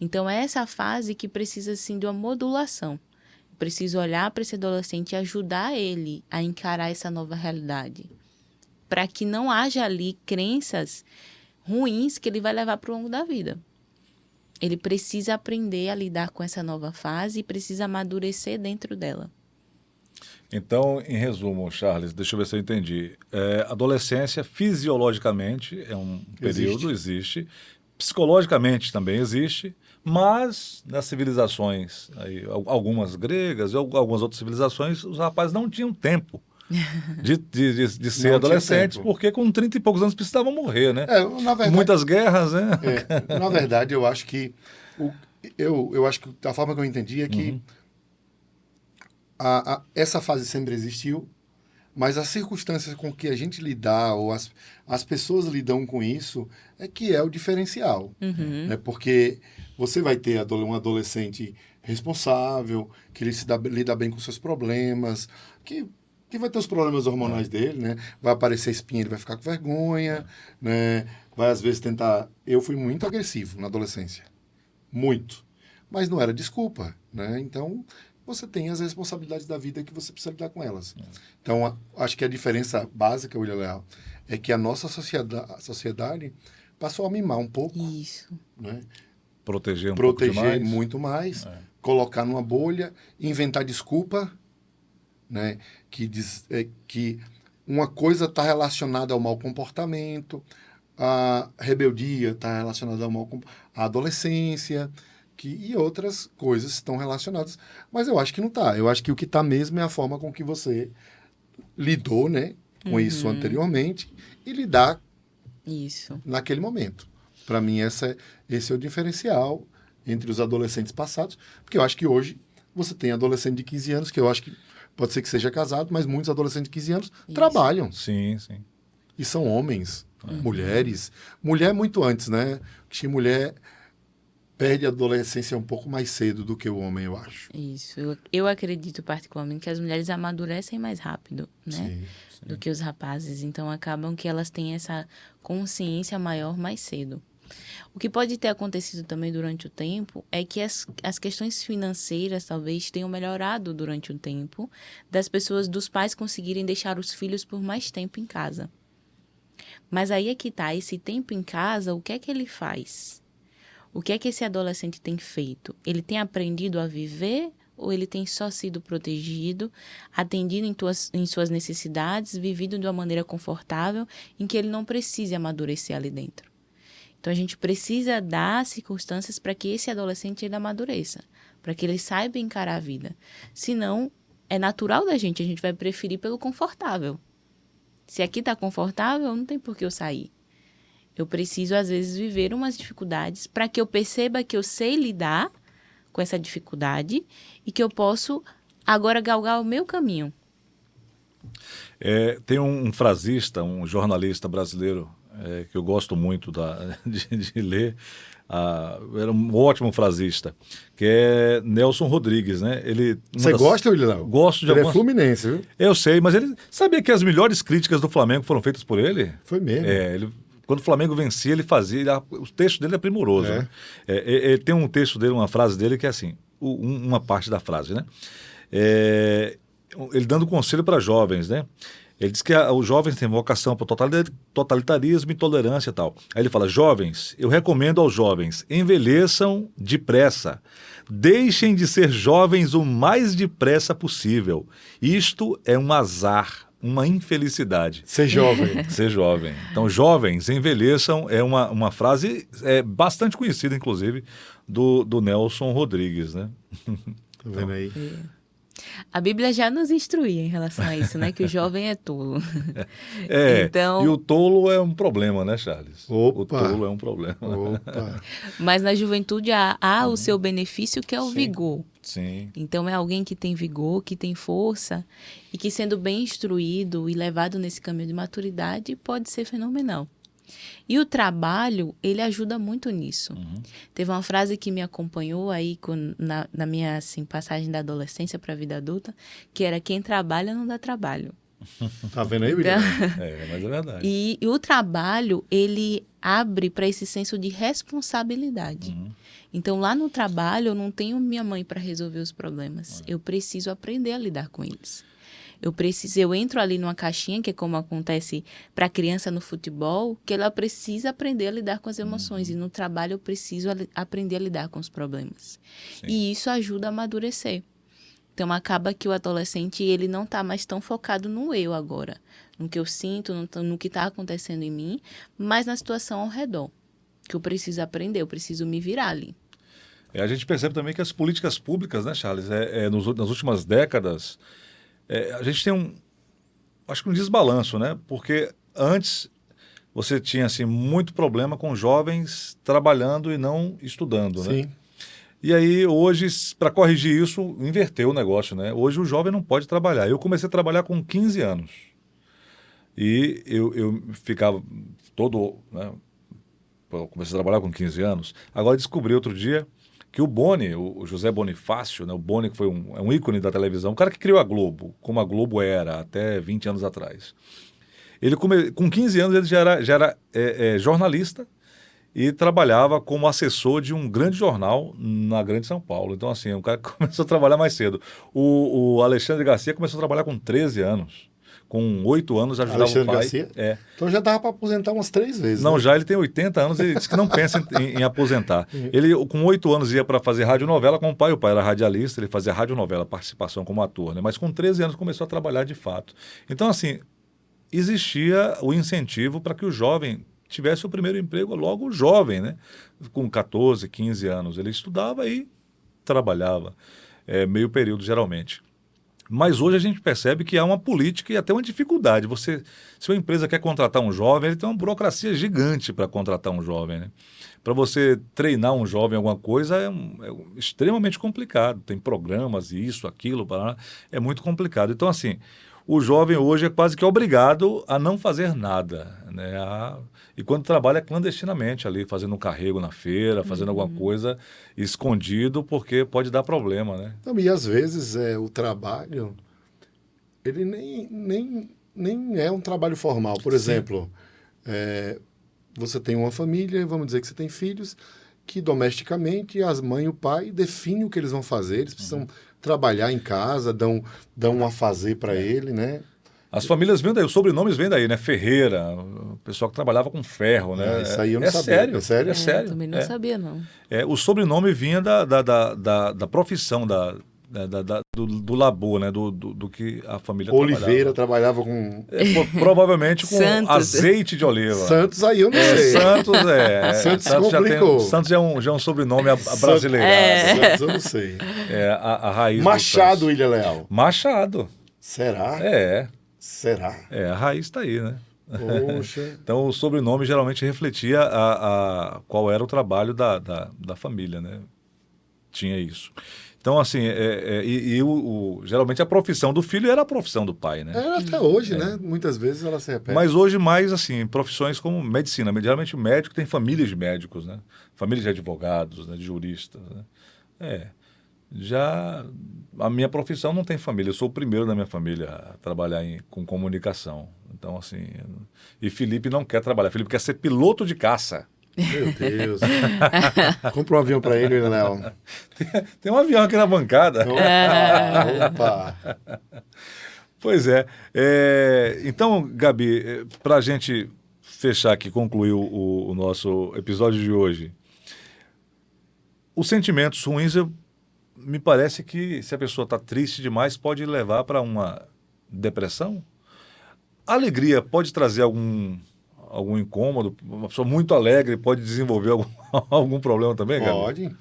Então, é essa fase que precisa, assim, de uma modulação. Preciso olhar para esse adolescente e ajudar ele a encarar essa nova realidade. Para que não haja ali crenças ruins que ele vai levar para o longo da vida. Ele precisa aprender a lidar com essa nova fase e precisa amadurecer dentro dela. Então, em resumo, Charles, deixa eu ver se eu entendi. Adolescência, fisiologicamente, é um período, existe. Psicologicamente também existe, mas nas civilizações, aí, algumas gregas e algumas outras civilizações, os rapazes não tinham tempo de ser adolescentes, porque com 30 e poucos anos precisavam morrer, né? Na verdade, muitas guerras, né? Na verdade, eu acho que eu acho que a forma que eu entendi é que essa fase sempre existiu, mas as circunstâncias com que a gente lidar, ou as pessoas lidam com isso, é que é o diferencial. Né? Porque você vai ter um adolescente responsável, que ele lida bem com seus problemas, que vai ter os problemas hormonais dele, né? Vai aparecer espinha, ele vai ficar com vergonha, né? Vai às vezes tentar... Eu fui muito agressivo na adolescência. Muito. Mas não era desculpa, né? Então, você tem as responsabilidades da vida que você precisa lidar com elas. Então, acho que a diferença básica, William Leal, é que a nossa sociedade passou a mimar um pouco. Isso. Né? Proteger pouco demais. Muito mais. Colocar numa bolha, inventar desculpa, né? Que diz que uma coisa está relacionada ao mau comportamento, a rebeldia está relacionada à adolescência, e outras coisas estão relacionadas. Mas eu acho que não está. Eu acho que o que está mesmo é a forma com que você lidou, né, com isso anteriormente e lidar naquele momento. Para mim, esse é o diferencial entre os adolescentes passados, porque eu acho que hoje você tem adolescente de 15 anos, que eu acho que pode ser que seja casado, mas muitos adolescentes de 15 anos trabalham. Sim, sim. E são homens, mulheres. Mulher muito antes, né? Que mulher perde a adolescência um pouco mais cedo do que o homem, eu acho. Isso. Eu acredito particularmente que as mulheres amadurecem mais rápido, né? Sim. Do que os rapazes. Então, acabam que elas têm essa consciência maior mais cedo. O que pode ter acontecido também durante o tempo é que as questões financeiras talvez tenham melhorado durante o tempo dos pais conseguirem deixar os filhos por mais tempo em casa. Mas aí é que tá, esse tempo em casa, o que é que ele faz? O que é que esse adolescente tem feito? Ele tem aprendido a viver ou ele tem só sido protegido, atendido em suas necessidades, vivido de uma maneira confortável em que ele não precise amadurecer ali dentro? Então, a gente precisa dar circunstâncias para que esse adolescente ele amadureça, para que ele saiba encarar a vida. Senão, é natural da gente, a gente vai preferir pelo confortável. Se aqui está confortável, não tem por que eu sair. Eu preciso, às vezes, viver umas dificuldades para que eu perceba que eu sei lidar com essa dificuldade e que eu posso agora galgar o meu caminho. Tem um frasista, um jornalista brasileiro, que eu gosto muito de ler, era um ótimo frasista, que é Nelson Rodrigues, né? Você gosta, William? Gosto de algumas... é fluminense, viu? Eu sei, mas ele sabia que as melhores críticas do Flamengo foram feitas por ele? Foi mesmo. Quando o Flamengo vencia, ele fazia... O texto dele é primoroso. Né? Ele tem um texto dele, uma frase dele que é assim, uma parte da frase, né? Ele dando conselho para jovens, né? Ele diz que os jovens têm vocação para totalitarismo, intolerância e tal. Aí ele fala, jovens, eu recomendo aos jovens, envelheçam depressa. Deixem de ser jovens o mais depressa possível. Isto é um azar, uma infelicidade. Ser jovem. Ser jovem. Então, jovens, envelheçam é uma frase bastante conhecida, inclusive, do Nelson Rodrigues, né? Tá vendo aí? A Bíblia já nos instruía em relação a isso, né? Que o jovem é tolo. E o tolo é um problema, né, Charles? Opa. O tolo é um problema. Opa. Mas na juventude há o seu benefício, que é o Sim. vigor. Sim. Então é alguém que tem vigor, que tem força e que, sendo bem instruído e levado nesse caminho de maturidade, pode ser fenomenal. E o trabalho, ele ajuda muito nisso. Teve uma frase que me acompanhou aí na minha assim, passagem da adolescência para a vida adulta, que era: quem trabalha não dá trabalho. Tá vendo aí, William? Mas é verdade. E o trabalho, ele abre para esse senso de responsabilidade. Então, lá no trabalho, eu não tenho minha mãe para resolver os problemas. Eu preciso aprender a lidar com eles. Eu entro ali numa caixinha, que é como acontece para a criança no futebol, que ela precisa aprender a lidar com as emoções. E no trabalho eu preciso aprender a lidar com os problemas. Sim. E isso ajuda a amadurecer. Então acaba que o adolescente, ele não está mais tão focado no eu agora, no que eu sinto, no que está acontecendo em mim, mas na situação ao redor, que eu preciso aprender, eu preciso me virar ali. A gente percebe também que as políticas públicas, né, Charles, nas últimas décadas, a gente tem acho que um desbalanço, né? Porque antes você tinha assim, muito problema com jovens trabalhando e não estudando, né? Sim. E aí, hoje, para corrigir isso, inverteu o negócio, né? Hoje o jovem não pode trabalhar. Eu comecei a trabalhar com 15 anos. E eu ficava todo... Né? Eu comecei a trabalhar com 15 anos. Agora descobri outro dia que o Boni, o José Bonifácio, né? O Boni que foi um ícone da televisão, o cara que criou a Globo, como a Globo era até 20 anos atrás. Ele com 15 anos ele já era jornalista, e trabalhava como assessor de um grande jornal na Grande São Paulo. Então, assim, um cara que começou a trabalhar mais cedo. O Alexandre Garcia começou a trabalhar com 13 anos. Com 8 anos ajudava Alexandre o pai. Garcia? Então já dava para aposentar umas 3 vezes. Não, né? já ele tem 80 anos e disse que não pensa em aposentar. Ele, com 8 anos, ia para fazer radionovela com o pai. O pai era radialista, ele fazia radionovela, participação como ator, né? Mas com 13 anos começou a trabalhar de fato. Então, assim, existia o incentivo para que o jovem tivesse o primeiro emprego logo jovem, né? Com 14, 15 anos. Ele estudava e trabalhava, meio período geralmente. Mas hoje a gente percebe que há uma política e até uma dificuldade. Se uma empresa quer contratar um jovem, ele tem uma burocracia gigante para contratar um jovem, né? Para você treinar um jovem em alguma coisa é extremamente complicado. Tem programas e isso, aquilo, é muito complicado. Então, assim, o jovem hoje é quase que obrigado a não fazer nada, né? E quando trabalha clandestinamente ali, fazendo um carrego na feira, fazendo alguma coisa escondido, porque pode dar problema, né? Não, e às vezes o trabalho, ele nem é um trabalho formal. Por exemplo, você tem uma família, vamos dizer que você tem filhos, que domesticamente as mães e o pai definem o que eles vão fazer, eles precisam trabalhar em casa, dão um afazer para ele, né? As famílias vêm daí, os sobrenomes vêm daí, né? Ferreira, o pessoal que trabalhava com ferro, né? Isso aí eu não sabia. Sério, É sério? É sério. Também não sabia, não. O sobrenome vinha da profissão, do labor, né? Do que a família Oliveira trabalhava com... provavelmente com Santos. azeite de oliva. Santos aí eu não sei. Santos complicou. Santos já é um sobrenome brasileirado. Santos eu não sei. A raiz Machado, William Leal. Machado. Será? Será? A raiz está aí, né? Poxa. Então, o sobrenome geralmente refletia qual era o trabalho da família, né? Tinha isso. Então, assim, geralmente a profissão do filho era a profissão do pai, né? Até hoje, né? Muitas vezes ela se repete. Mas hoje mais, assim, profissões como medicina. Geralmente o médico tem famílias de médicos, né? Famílias de advogados, né? De juristas, né? Já a minha profissão não tem família. Eu sou o primeiro da minha família a trabalhar com comunicação. Então, assim... E Felipe não quer trabalhar. Felipe quer ser piloto de caça. Meu Deus. Compra um avião para ele, Léo. Tem um avião aqui na bancada. Opa! Pois é. Então, Gabi, para a gente fechar aqui, concluir o nosso episódio de hoje, os sentimentos ruins, me parece que se a pessoa está triste demais, pode levar para uma depressão. A alegria pode trazer algum incômodo. Uma pessoa muito alegre pode desenvolver algum problema também, Gabi? Pode.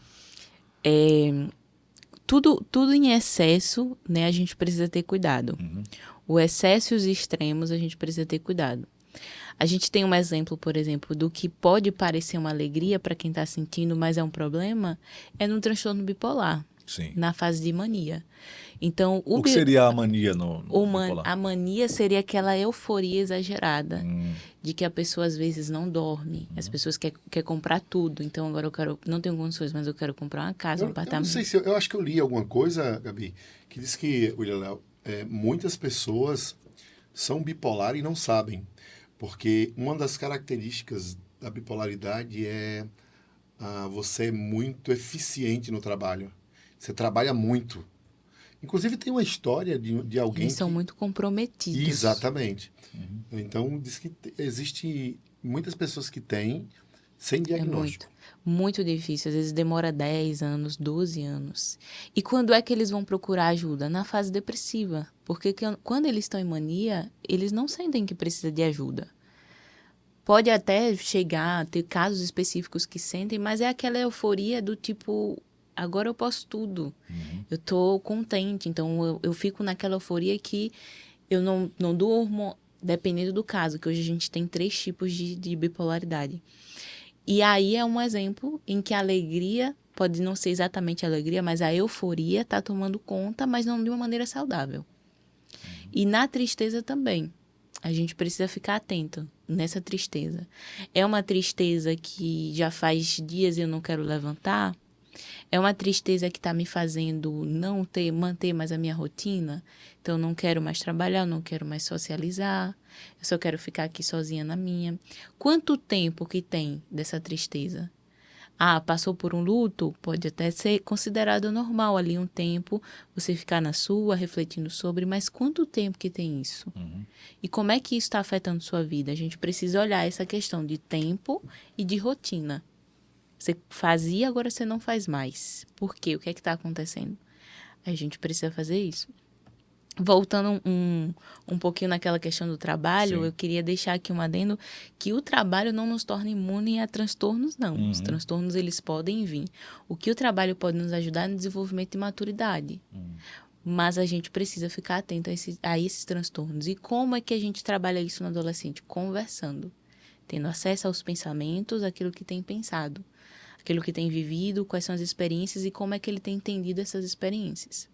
tudo em excesso, né, a gente precisa ter cuidado. O excesso e os extremos, a gente precisa ter cuidado. A gente tem um exemplo, por exemplo, do que pode parecer uma alegria para quem está sentindo, mas é um problema, é no transtorno bipolar, Sim. na fase de mania. Então, O que seria a mania no bipolar? A mania seria aquela euforia exagerada, de que a pessoa às vezes não dorme, as pessoas querem comprar tudo. Então, agora não tenho condições, mas eu quero comprar uma casa, um apartamento. Eu não sei se eu acho que eu li alguma coisa, Gabi, que diz que, William Léo, muitas pessoas são bipolar e não sabem. Porque uma das características da bipolaridade é você é muito eficiente no trabalho. Você trabalha muito. Inclusive, tem uma história de alguém Eles são muito comprometidos. Exatamente. Então, diz que existe muitas pessoas que têm sem diagnóstico. Muito difícil. Às vezes demora 10 anos, 12 anos. E quando é que eles vão procurar ajuda? Na fase depressiva. Porque quando eles estão em mania, eles não sentem que precisa de ajuda. Pode até chegar, ter casos específicos que sentem, mas é aquela euforia do tipo, agora eu posso tudo. Eu tô contente. Então, eu fico naquela euforia que eu não durmo, dependendo do caso, que hoje a gente tem 3 tipos de bipolaridade. E aí é um exemplo em que a alegria, pode não ser exatamente a alegria, mas a euforia está tomando conta, mas não de uma maneira saudável. E na tristeza também. A gente precisa ficar atento nessa tristeza. É uma tristeza que já faz dias eu não quero levantar? É uma tristeza que está me fazendo manter mais a minha rotina? Então, não quero mais trabalhar, não quero mais socializar. Eu só quero ficar aqui sozinha na minha. Quanto tempo que tem dessa tristeza? Passou por um luto? Pode até ser considerado normal ali um tempo, você ficar na sua, refletindo sobre, mas quanto tempo que tem isso? E como é que isso está afetando sua vida? A gente precisa olhar essa questão de tempo e de rotina. Você fazia, agora você não faz mais. Por quê? O que é que está acontecendo? A gente precisa fazer isso. Voltando um pouquinho naquela questão do trabalho, Sim. eu queria deixar aqui um adendo que o trabalho não nos torna imune a transtornos, não. Os transtornos, eles podem vir. O que o trabalho pode nos ajudar é no desenvolvimento de maturidade. Mas a gente precisa ficar atento a esses transtornos. E como é que a gente trabalha isso no adolescente? Conversando. Tendo acesso aos pensamentos, aquilo que tem pensado. Aquilo que tem vivido, quais são as experiências e como é que ele tem entendido essas experiências.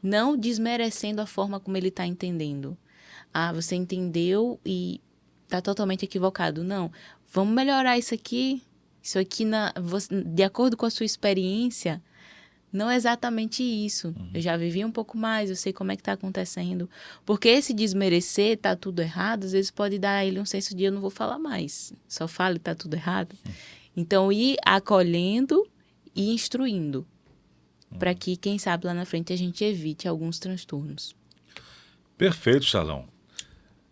Não desmerecendo a forma como ele está entendendo. Você entendeu e está totalmente equivocado. Não, vamos melhorar isso aqui. Isso aqui, de acordo com a sua experiência, não é exatamente isso. Eu já vivi um pouco mais, eu sei como é que está acontecendo. Porque esse desmerecer, está tudo errado, às vezes pode dar a ele um senso de eu não vou falar mais. Só falo e está tudo errado. Então, ir acolhendo e instruindo. Para que, quem sabe, lá na frente a gente evite alguns transtornos. Perfeito, Charlão.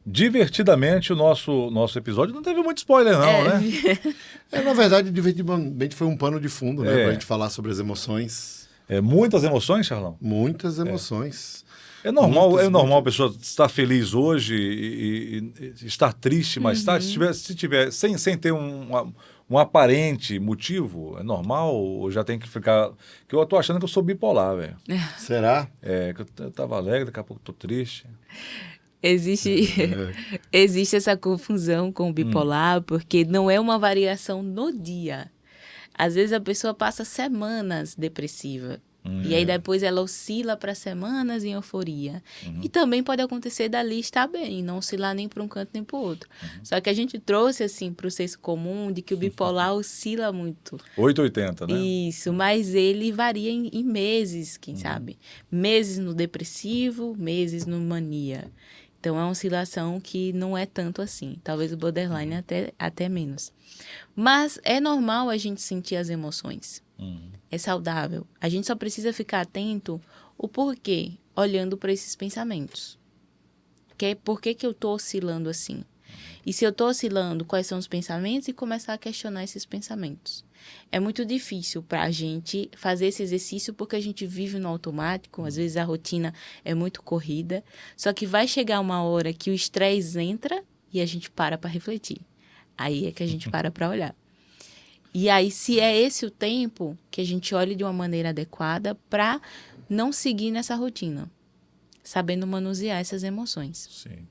Divertidamente, o nosso episódio não teve muito spoiler, não, né? Na verdade, divertidamente foi um pano de fundo, né? Pra gente falar sobre as emoções. Muitas emoções, Charlão? Muitas emoções. É normal a pessoa estar feliz hoje e estar triste mais tarde? Se tiver sem ter um aparente motivo, é normal ou já tem que ficar... Porque eu tô achando que eu sou bipolar, velho. Será? Que eu tava alegre, daqui a pouco tô triste. Existe essa confusão com o bipolar, porque não é uma variação no dia. Às vezes a pessoa passa semanas depressiva. E aí depois ela oscila para semanas em euforia. E também pode acontecer dali estar bem, não oscilar nem para um canto nem para o outro. Só que a gente trouxe assim para o senso comum de que o bipolar oscila muito. 880, né? Isso, mas ele varia em meses, quem sabe. Meses no depressivo, meses no mania. Então é uma oscilação que não é tanto assim. Talvez o borderline até menos. Mas é normal a gente sentir as emoções. É saudável. A gente só precisa ficar atento o porquê, olhando para esses pensamentos. Por que eu estou oscilando assim? E se eu estou oscilando, quais são os pensamentos? E começar a questionar esses pensamentos. É muito difícil para a gente fazer esse exercício porque a gente vive no automático. Às vezes a rotina é muito corrida. Só que vai chegar uma hora que o estresse entra e a gente para refletir. Aí é que a gente para olhar. E aí, se é esse o tempo, que a gente olhe de uma maneira adequada para não seguir nessa rotina, sabendo manusear essas emoções. Sim.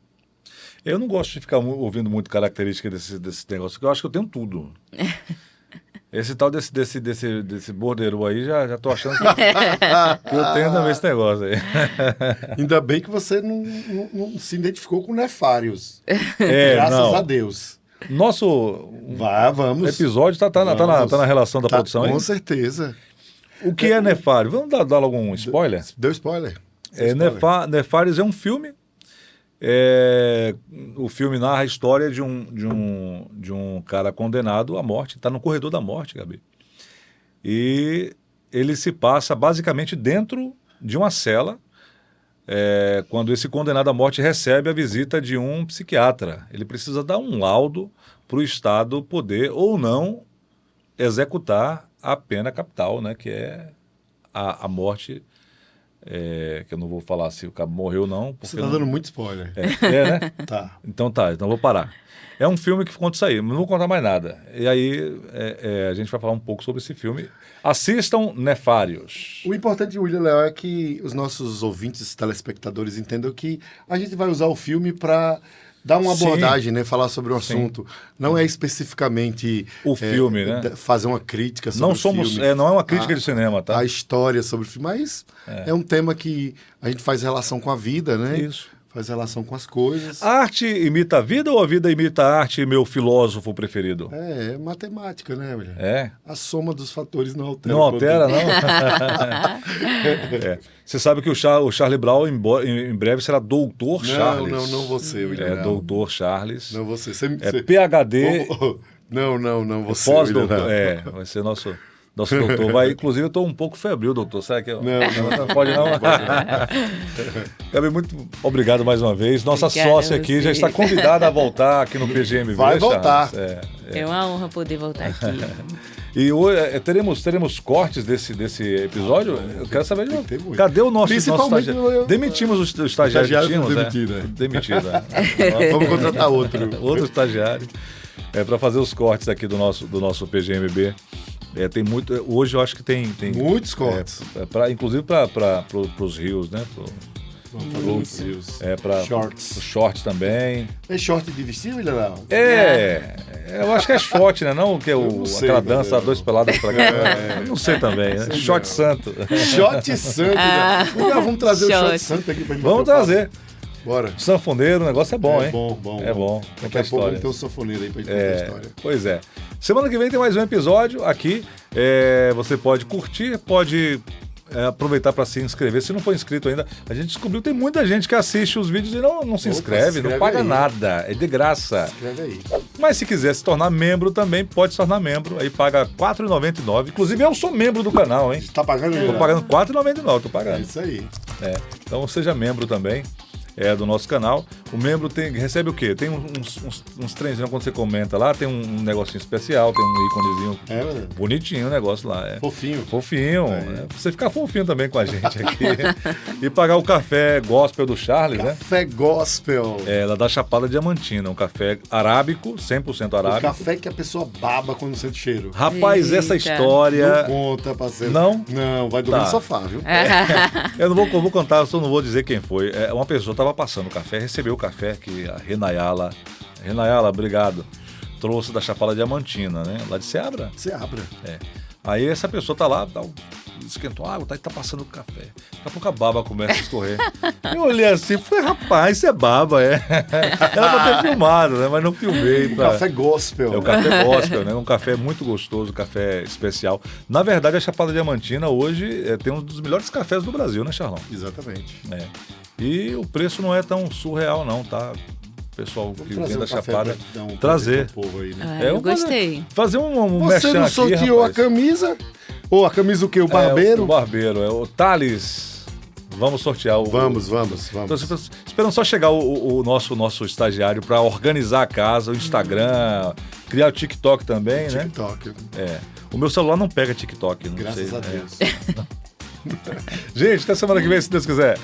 Eu não gosto de ficar ouvindo muito característica desse negócio, porque eu acho que eu tenho tudo. Esse tal desse borderô aí, já tô achando que eu tenho também esse negócio aí. Ainda bem que você não se identificou com nefários. É, Graças não. a Deus. Nosso Vamos. episódio tá na relação da produção aí. Com certeza. O que é Nefário? Vamos dar algum spoiler? Deu spoiler. Nefários é um filme. O filme narra a história de um cara condenado à morte. Está no corredor da morte, Gabi. E ele se passa basicamente dentro de uma cela, quando esse condenado à morte recebe a visita de um psiquiatra. Ele precisa dar um laudo para o Estado poder ou não executar a pena capital, né, que é a morte, que eu não vou falar se o cara morreu ou não. Você está dando muito spoiler. Né? Tá. Então vou parar. É um filme que conta isso aí, não vou contar mais nada. E aí a gente vai falar um pouco sobre esse filme. Assistam Nefários. O importante, William Léo, é que os nossos ouvintes, telespectadores, entendam que a gente vai usar o filme para dar uma abordagem, né? Falar sobre o assunto. Não é especificamente o filme, né? Fazer uma crítica sobre o filme. Não é uma crítica de cinema, tá? A história sobre o filme, mas é um tema que a gente faz relação com a vida, né? Isso. Faz relação com as coisas. A arte imita a vida ou a vida imita a arte, meu filósofo preferido? É matemática, né, William? É. A soma dos fatores não altera. Não altera, não? Você sabe que o Charlie Brown em breve será Doutor Charles. Não você, William. Doutor Charles. Não você. PhD. Não você. Pós-doutor. Vai ser nosso doutor. Inclusive, eu estou um pouco febril, doutor. Será que não pode não? Gabi, muito obrigado mais uma vez. Nossa sócia aqui já está convidada a voltar aqui no PGMV. Vai voltar. É uma honra poder voltar aqui. E hoje, teremos cortes desse episódio? Eu quero saber cadê o nosso estagiário? Demitimos o estagiário que tínhamos. Demitido. Vamos contratar outro estagiário para fazer os cortes aqui do nosso PGMB. Tem muito. Hoje eu acho que tem muitos cortes. Inclusive para os rios, né? Shorts. Os shorts também. É short de vestir, William Léo? Eu acho que é short, né? Não que aquela dança, dois pelados pra cá. Não sei também, né? Short santo. Short santo. Vamos trazer o short santo aqui pra gente. Vamos trazer. Bora. Sanfoneiro, o negócio é bom, hein? Bom. É bom. Daqui a pouco vamos ter um sanfoneiro aí pra gente contar a história. Pois é. Semana que vem tem mais um episódio aqui. Você pode curtir, pode aproveitar para se inscrever. Se não for inscrito ainda, a gente descobriu que tem muita gente que assiste os vídeos e não se inscreve, não paga nada. É de graça. Escreve aí. Mas se quiser se tornar membro também, pode se tornar membro. Aí paga R$ 4,99. Inclusive, eu sou membro do canal, hein? Você tá pagando? Tô pagando R$ 4,99, tô pagando. É isso aí. Então seja membro também. Do nosso canal. O membro recebe o quê? Tem uns trenzinhos quando você comenta lá, tem um negocinho especial, tem um íconezinho bonitinho o negócio lá. Fofinho. Você ficar fofinho também com a gente aqui. E pagar o café gospel do Charles, Café gospel. Lá da Chapada Diamantina, um café arábico, 100% arábico. O café que a pessoa baba quando sente cheiro. Rapaz, essa história... Não conta, parceiro. Não? Não, vai dormir no sofá, viu? Eu vou contar, eu só não vou dizer quem foi. Uma pessoa estava passando o café, recebeu o café que a Renayala, obrigado, trouxe da Chapada Diamantina, né? Lá de Seabra. Aí essa pessoa tá lá, esquentou água, tá passando o café. Daqui a pouco a baba começa a escorrer. Eu olhei assim, falei, rapaz, isso é baba, Era pra ter filmado, né? Mas não filmei. Café gospel. É o café gospel, né? Um café muito gostoso, café especial. Na verdade, a Chapada Diamantina hoje tem um dos melhores cafés do Brasil, né, Charlão? Exatamente. E o preço não é tão surreal, não, tá? O pessoal que vem da Chapada trazer. Povo aí, né? Eu gostei. Fazer um Você não sorteou a camisa? Ou a camisa o quê? O barbeiro? O barbeiro, o Thales. Vamos sortear o... Vamos. Então, esperando só chegar o nosso estagiário para organizar a casa, o Instagram, criar o TikTok também, né? TikTok. O meu celular não pega TikTok, não Graças sei. a Deus. Gente, até semana que vem, se Deus quiser.